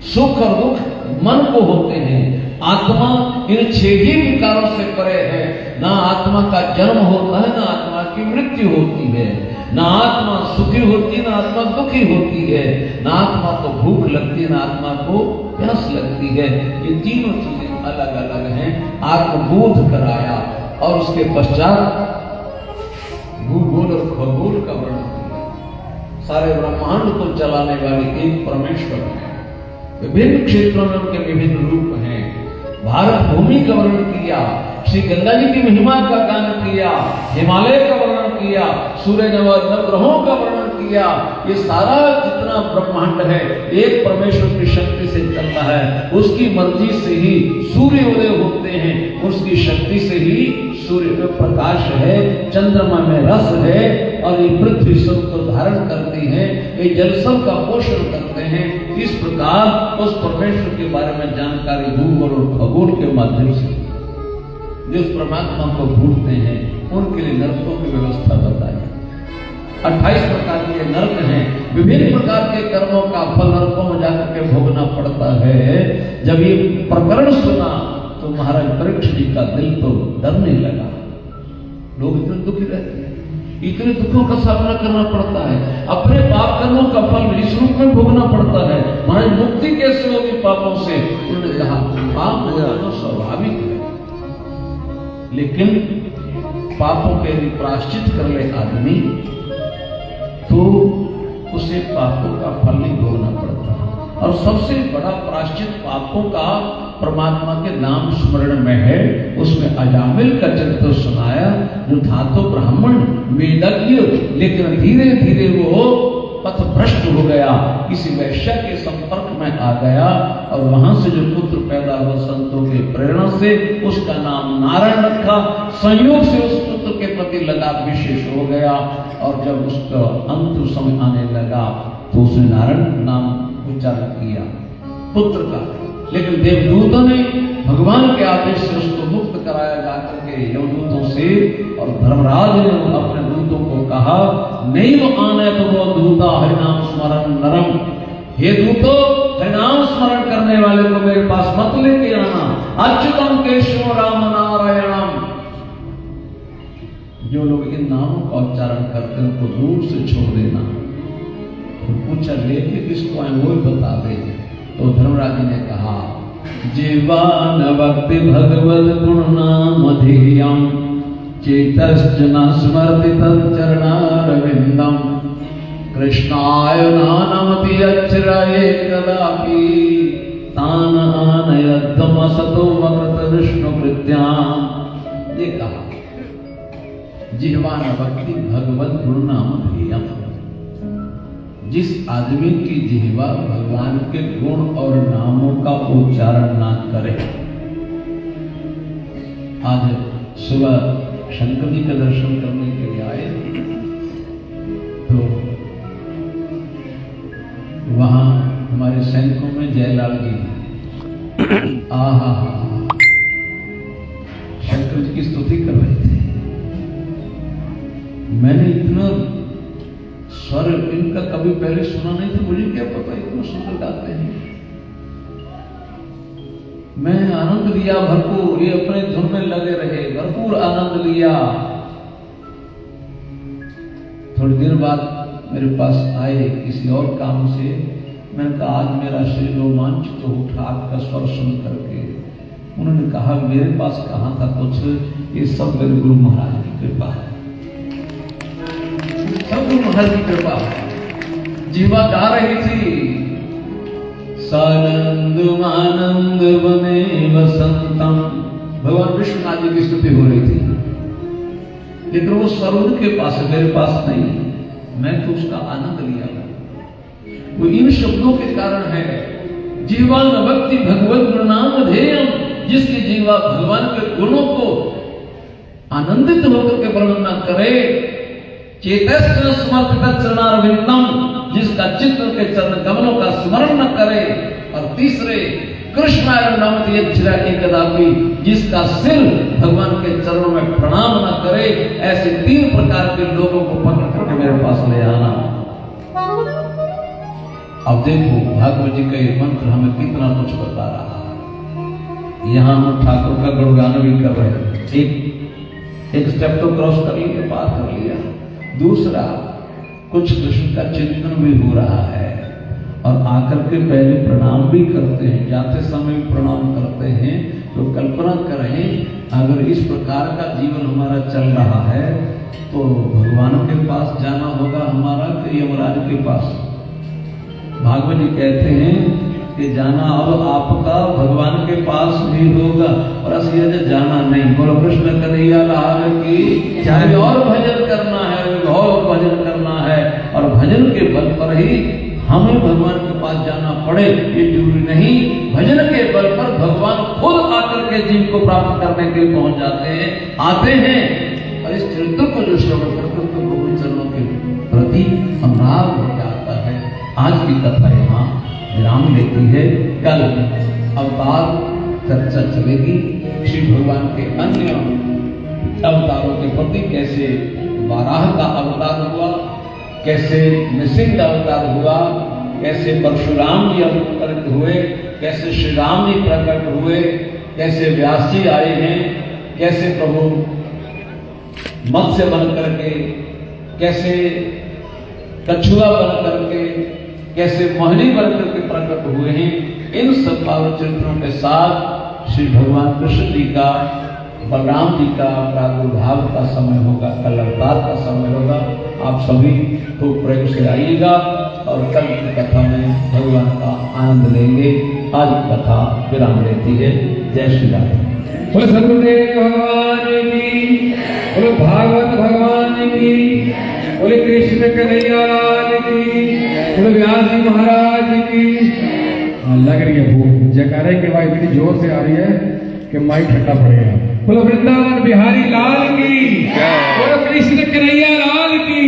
सुख और दुख मन को होते हैं। आत्मा इन 6 ही विकारों से परे है। ना आत्मा का जन्म होता है, ना आत्मा की मृत्यु होती है, ना आत्मा सुखी होती है, ना आत्मा दुखी होती है, ना आत्मा को भूख लगती है, ना आत्मा को प्यास लगती है। ये तीनों चीजें अलग अलग हैं। आत्मबोध कराया और उसके पश्चात भूगोल और खगोल का वर्णन किया। सारे ब्रह्मांड को चलाने वाले एक परमेश्वर है। विभिन्न क्षेत्रों में उनके विभिन्न रूप हैं। भारत भूमि का वर्णन किया, श्री गंगा जी की महिमा का गान किया, हिमालय का वर्णन किया, सूर्य नवग्रहों का वर्णन किया। ये सारा जितना ब्रह्मांड है एक परमेश्वर की शक्ति से चलता है। उसकी मर्जी से ही सूर्य उदय होते हैं, उसकी शक्ति से ही सूर्य में प्रकाश है, चंद्रमा में रस है, और ये पृथ्वी सबको धारण करती है, ये जल सब का पोषण करते हैं। इस प्रकार उस परमेश्वर के बारे में जानकारी भूगोल और खगोल के माध्यम से जिस परमात्मा को भूलते हैं उनके लिए नरकों की व्यवस्था बताई। 28 प्रकार के नरक हैं। विभिन्न प्रकार के कर्मों का फल नरकों में जाकर के भोगना पड़ता है। जब ये प्रकरण सुना तो महाराज परीक्षित जी का दिल तो डरने लगा। लोग इतने दुखी रहते हैं, इतने दुखों का सामना करना पड़ता है, अपने पाप कर्मों का फल इस रूप में भोगना पड़ता है। महाराज मुक्ति कैसे होगी पापों से? उन्होंने कहा पाप करना स्वाभाविक है, लेकिन पापों के यदि प्रायश्चित कर ले आदमी तो उसे पापों का फल नहीं भोगना पड़ता। और सबसे बड़ा प्रायश्चित पापों का परमात्मा के नाम स्मरण में है। उसमें अजामिल का चरित्र सुनाया, जो था तो ब्राह्मण वेदज्ञ, लेकिन धीरे धीरे वो पथ भ्रष्ट हो गया, किसी वैश्य के संपर्क में आ गया, और वहां से जो पुत्र पैदा हुआ संतों के प्रेरणा से उसका नाम नारायण रखा। संयोग से उस पुत्र के प्रति लगाव विशेष हो गया, और जब उसका अंत समय आने लगा तो उसने नारायण नाम उच्चारण किया पुत्र का, लेकिन देवदूतों ने भगवान के आदेश से उसको मुक्त कराया जाकर के यमदूतों से। और धर्मराज ने अपने दूतों को कहा, नहीं वो आने तो वो दूता हरिनाम स्मरण नरम, हे दूतों हरिनाम स्मरण करने वाले को मेरे पास मत लेके आना। अच्युतम केशव राम नारायणम, जो लोग इन नामों का उच्चारण करते हैं उनको दूर से छोड़ देना। तो पूछा लेके किसको आए वो बता दे। तो धर्मराज ने कहा, जीवान भक्ति भगवद गुण नाम ध्येयम चेतश्चन स्मृति तच्चरणारविंदम कृष्णाय नानमति अच्चराये कदापि तान आनयद्धम असतो वक्रत विष्णु कृत्याम। ये कहा जिह्वान भक्ति भगवद गुण नाम ध्येयम, जिस आदमी की जिह्वा भगवान के गुण और नामों का उच्चारण ना करे। आज सुबह शंकर जी का दर्शन करने के लिए आए तो वहां हमारे सैनिकों में जयलाल जी आहा शंकर जी की स्तुति कर रहे थे। मैंने इतना स्वर इनका कभी पहले सुना नहीं था, मुझे क्या पता इतना सुंदर गाते हैं। मैं आनंद लिया भरपूर, ये अपने धुन में लगे रहे, भरपूर आनंद लिया। थोड़ी देर बाद मेरे पास आए किसी और काम से। मैंने कहा आज मेरा शरीर रोमांचित तो उठा आपका स्वर सुन करके। उन्होंने कहा मेरे पास कहाँ था कुछ, ये सब मेरे गुरु महाराज की कृपा है, सब गुरु महाराज की कृपा है। जीवा गा रही थी, सानंद आनंद बने वसंतम, भगवान विश्वनाथ जी की स्तुति हो रही थी, लेकिन वो स्वर उनके पास है, मेरे पास नहीं। मैं तो उसका आनंद लिया। वो इन शब्दों के कारण है, जीवान भक्ति भगवत गुण नाम ध्येयम, जिसकी जीवा भगवान के गुणों को आनंदित होकर के वर्णन न करे। चेतस्य समर्पित चरणारविंदम, जिसका चित्र के चरण कमलों का स्मरण न करे। और तीसरे कृष्णाय नामति यच्छ्रा एकदापि, जिसका सिर भगवान के चरणों में प्रणाम न करे। ऐसे 3 प्रकार के लोगों को पकड़ करके मेरे पास ले आना। अब देखो भागवत जी का ये मंत्र हमें कितना कुछ बता रहा है। यहां हम ठाकुर का गुणगान भी कर रहे हैं। एक स्टेप तो क्रॉस कर लिया, पार कर लिया। दूसरा कुछ कृष्ण का चिंतन भी हो रहा है और आकर के पहले प्रणाम भी करते हैं, जाते समय भी प्रणाम करते हैं। तो कल्पना करें अगर इस प्रकार का जीवन हमारा चल रहा है तो भगवान के पास जाना होगा हमारा कि यमराज के पास। भागवत जी कहते हैं कि जाना अब आपका भगवान के पास भी होगा, और असलियत में जाना नहीं। बोलो कृष्ण कन्हैया लाल की। चाहे और भजन करना है, और भजन करना है, और भजन के बल पर ही हमें भगवान के पास जाना पड़े ये जरूरी नहीं। भजन के बल पर भगवान खुद आकर के जीव को प्राप्त करने के लिए पहुंच जाते हैं, आते हैं। और इस चरित्र को जो श्रवण करते तो प्रभु चरणों के प्रति अनुराग हो जाता है। आज की कथा यहाँ विराम लेती है। कल अवतार चर्चा चलेगी। श्री भगवान के अन्य अवतारों के प्रति, कैसे वाराह का अवतार हुआ, कैसे नृसिंह अवतार हुआ, कैसे परशुराम जी प्रकट हुए, कैसे श्री राम जी प्रकट हुए, कैसे व्यास जी आए हैं, कैसे प्रभु मत्स्य बन करके, कैसे कछुआ बन करके, कैसे मोहिनी बन करके प्रकट हुए हैं। इन सब पावन चरित्रों के साथ श्री भगवान कृष्ण जी का, बलराम जी का प्रादुर्भाव का समय होगा, कल अवतार का समय होगा। आप सभी खूब प्रयोग से आइएगा और कल की कथा में भगवान का आनंद लेंगे। आज की कथा विराम लेती है। जय श्री राम। बोले सदगुरुदेव भगवान की, बोले भागवत भगवान की, बोले कृष्ण कन्हैया लाल की, बोले व्यास जी महाराज की। लग रही है भूख, जयकारे की आवाज इतनी जोर से आ रही है कि माइक ठंडा पड़ गया। बोलो वृंदावन बिहारी लाल की, बोलो कृष्ण कन्हैया लाल की।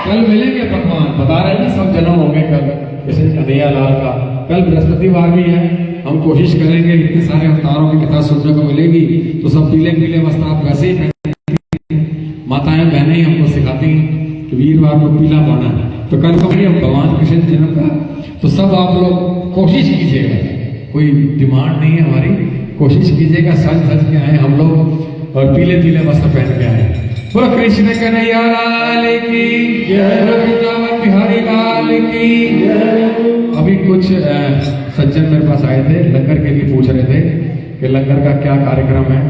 कल मिलेंगे भगवान, बता रहे हैं ना सब जन्म होंगे कल कृष्ण कन्हैया लाल का। कल बृहस्पतिवार भी है, हम कोशिश करेंगे इतने सारे अवतारों की कथा सुनने को मिलेगी तो सब पीले पीले वस्त्र आप वैसे ही माताएं बहनें ही हमको सिखाती कि वीरवार को पीला पाना है। तो कल को भी हम भगवान कृष्ण जन्म का, तो सब आप लोग कोशिश कीजिएगा, कोई डिमांड नहीं है हमारी, कोशिश कीजिएगा सज सज के आए हम लोग और पीले पीले वस्त्र पहन के आए। बोलो कृष्ण कन्हैया लाल की जय, वृंदावन बिहारी लाल की जय। अभी कुछ सज्जन मेरे पास आए थे, लंगर के लिए पूछ रहे थे कि लंगर का क्या कार्यक्रम है,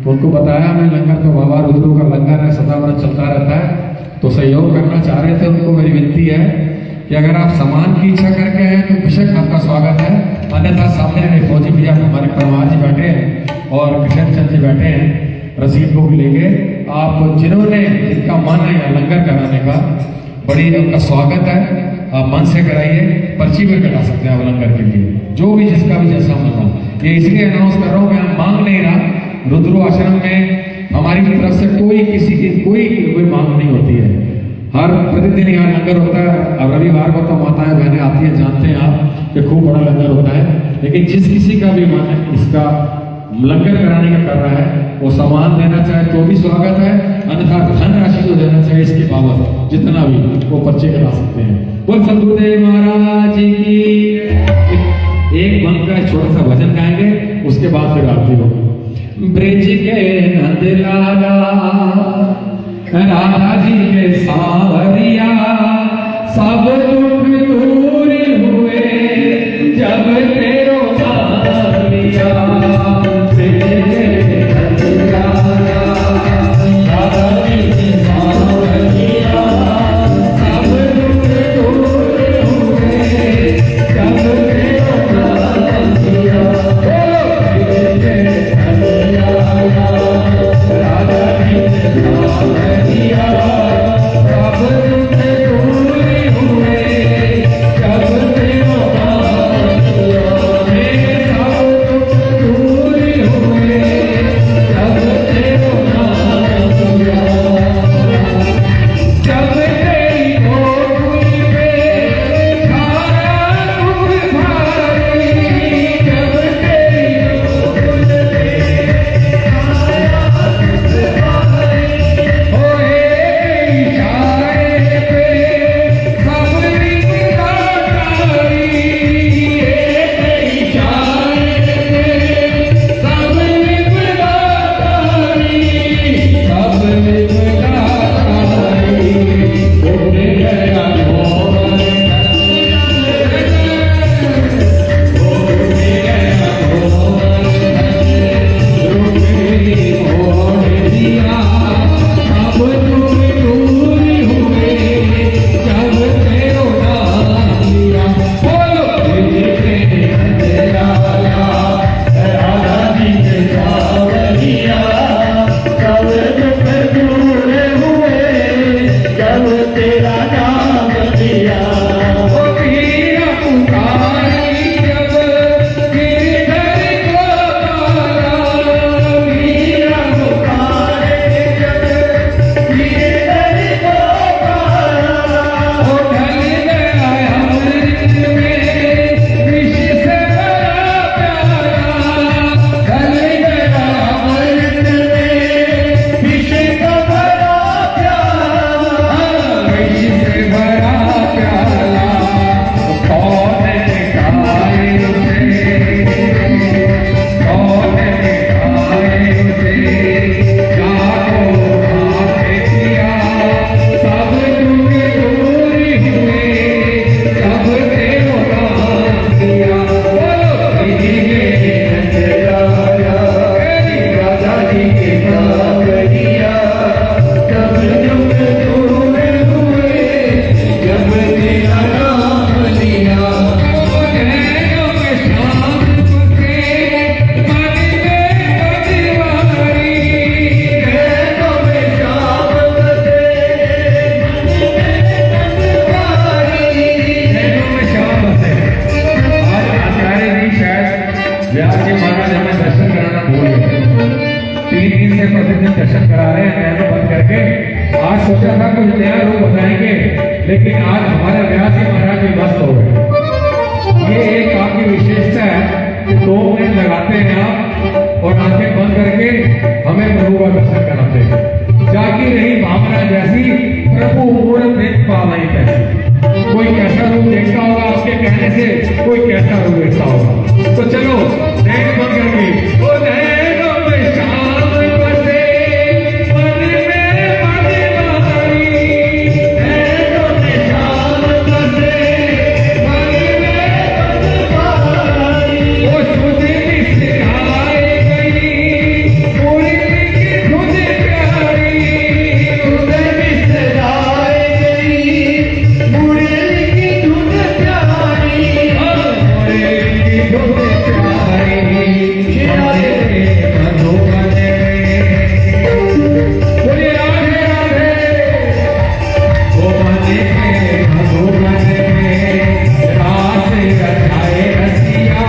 तो उनको बताया मैं लंगर तो बाबा रुद्रू का लंगर है, सदाबहार चलता रहता है। तो सहयोग करना चाह रहे थे, उनको मेरी विनती है कि अगर आप सामान की इच्छा करके आए तो बेशक आपका स्वागत है, अन्यथा सामने फौजी भैया हमारे परमार जी बैठे हैं और कृष्ण चंद जी बैठे हैं रसीद बुक लेके। आप जिन्होंने जिनका मन है या लंगर कराने का, बड़ी उनका स्वागत है, आप मन से कराइए, पर्ची भी कटा सकते हैं आप लंगर के लिए, जो भी जिसका भी जैसा मन हो। ये इसलिए अनाउंस कर रहा हूँ, मैं मांग नहीं रहा, रुद्रो आश्रम में हमारी तरफ से कोई किसी की कोई मांग नहीं होती है। हर प्रतिदिन यहाँ लंगर होता है, अब रविवार को तो माताएं बहनें आती हैं, जानते हैं आप कि खूब बड़ा लंगर होता है। लेकिन जिस किसी का भी मन है इसका लंगर कराने का कर रहा है, वो सामान देना चाहे तो भी स्वागत है, अन्यथा धन राशि जो देना चाहे इसके बाबत जितना भी वो पर्चे करा सकते हैं। बोल सतगुरुदेव महाराज की। एक बंद का छोटा सा भजन गाएंगे, उसके बाद फिर आरती होगी। ब्रिज के नंद लाला राधा जी के सावरिया, सब दुख दूर हुए जब तेरो नाम लिया। ब्रिज के नंद लाला राधा जी के सावरिया, सब दुख दूर हुए जब तेरो नाम लिया। ब्रिज के राधा जी के सावरिया, सब दुख दूर हुए कुछ नया रूप बताएंगे, लेकिन आज हमारे व्यास जी महाराज भी मस्त हो गए। ये एक आपकी विशेषता है कि 2 मिनट लगाते हैं आप और आंखें बंद करके हमें प्रभु का दर्शन कराते हैं। जागी रही भावना जैसी प्रभु मूर्त देख पावई कैसी। कोई कैसा रूप देखता होगा आपके कहने से, कोई कैसा रूप देखता होगा। तो चलो नैन बंद करके ओ नैनों में शाम बसे मन में मनमानी, नैनों में शाम बसे मन में मनमानी। ओ तुझ बिसराए गई मुरली की धुन प्यारी, तुझ बिसराए गई मुरली की धुन प्यारी, मुरली की धुन प्यारी। राधे मधुबन बोलिए राधे राधे। ओ मने मधुबन में रास रचाए रसिया,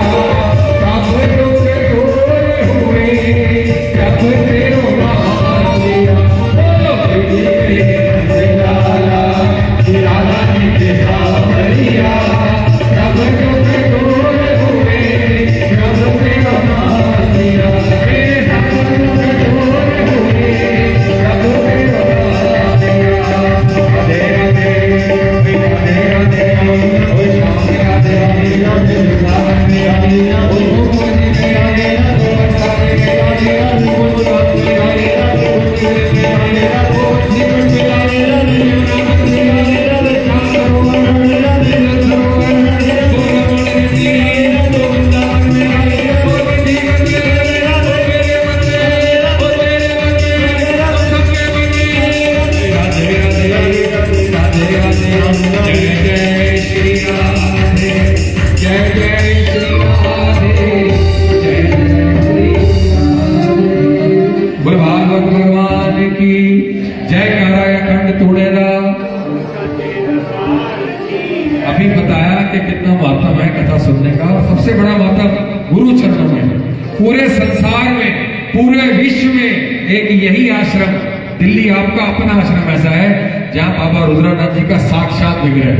सब दुख दूर हुए जब तेरो नाम लिया। बोलो लाला राधा नित्य सावरिया, सब दुख दूर हुए जब तेरो नाम लिया। मेरे सब दुख दूर हुए जब तेरो नाम लिया। राधे राधे राधे राधे ओ श्याम राधे राधे राधे राधे ओ मोहन राधे भगवान की जय। कराया खंड तोड़ेगा। अभी बताया कि कितना महत्व है कथा सुनने का, और सबसे बड़ा महत्व गुरु चरणों में। पूरे संसार में, पूरे विश्व में एक यही आश्रम, दिल्ली आपका अपना आश्रम ऐसा है जहां बाबा रुद्रानाथ जी का साक्षात विग्रह है।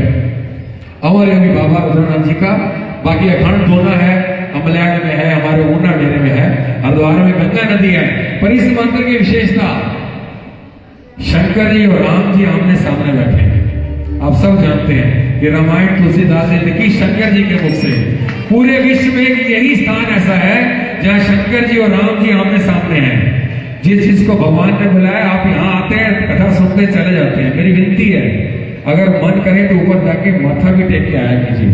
अमर योगी बाबा रुद्रानाथ जी का। बाकी अखंड दोना है, अमलैंड में है, हमारे ऊना डेरे में है, हरिद्वार में गंगा नदी है। पर इस मंत्र की विशेषता, शंकर जी और राम जी आमने सामने बैठे हैं। आप सब जानते हैं कि रामायण तुलसीदास ने लिखी शंकर जी के मुख से। पूरे विश्व में यही स्थान ऐसा है जहां शंकर जी और राम जी आमने सामने हैं। जिस चीज को भगवान ने बुलाया, आप यहाँ आते हैं, कथा सुनते चले जाते हैं। मेरी विनती है, अगर मन करे तो ऊपर जाके माथा भी टेक के आया कीजिए,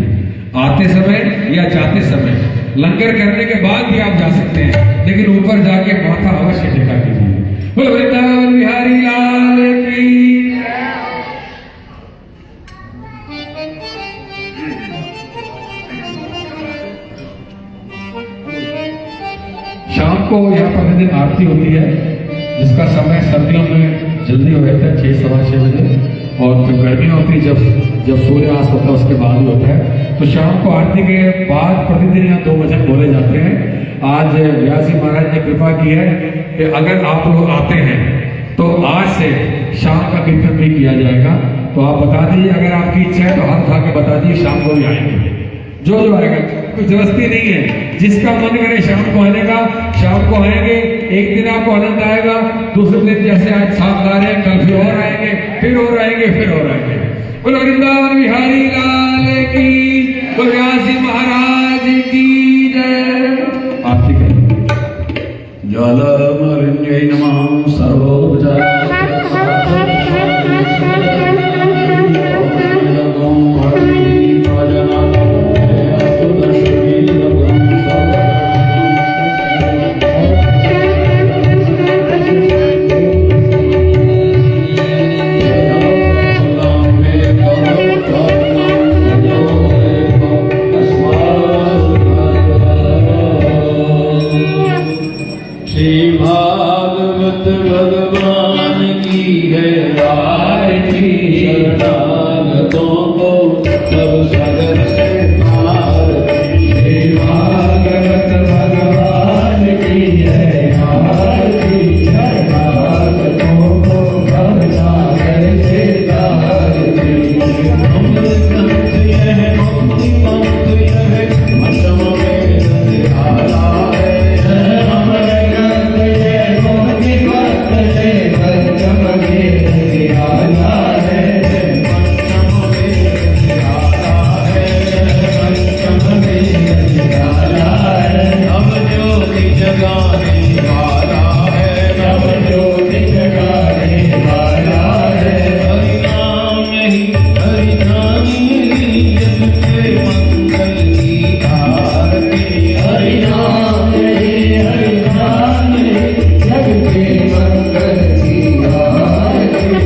आते समय या जाते समय। लंगर करने के बाद भी आप जा सकते हैं, लेकिन ऊपर जाके माथा अवश्य टेका कीजिए। बोलो वृंदावन बिहारी लाल की। शाम को यहाँ पर दिन आरती होती है, जिसका समय सर्दियों में जल्दी हो जाता है 6 सवा 6 बजे, और जब गर्मी होती है, जब सूर्यास्त होता है उसके बाद ही होता है। तो शाम को आरती के बाद प्रतिदिन यहाँ 2 भजन बोले जाते हैं। आज व्यास जी महाराज ने कृपा की है कि अगर आप लोग आते हैं तो आज से शाम का कीर्तन भी किया जाएगा। तो आप बता दीजिए, अगर आपकी इच्छा है तो हाथ उठा के बता दीजिए, शाम को भी आएंगे। जो आएगा, कोई जबरदस्ती नहीं है। जिसका मन करे शाम को आने का, शाम को आएंगे। एक दिन आपको आनंद आएगा, दूसरे दिन जैसे आज साथ ला रहे हैं, कल फिर और आएंगे, फिर और आएंगे, फिर और आएंगे। बोलो वृंदावन बिहारी लाल की, बोलो व्यास जी महाराज की जय। आरती करेंगे। जलमलिन्यै नमः सर्वोपचार जगाने वाला है, नव ज्योति जगाने वाला है। हरि नाम ही हरि नाम ही जग के मंगल की आरती, हरि नाम ही हरि नाम ही जग के मंगल की आरती।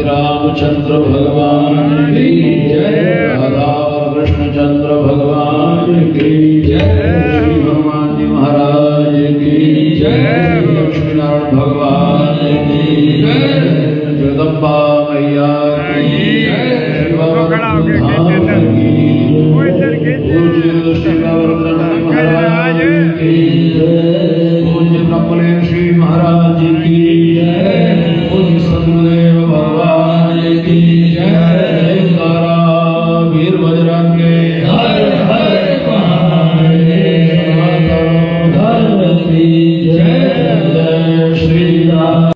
रामचंद्र भगवान की जय, राधा और कृष्णचंद्र भगवान की जय, श्री हनुमान जी महाराज की जय, लक्ष्मीनारायण भगवान की जय।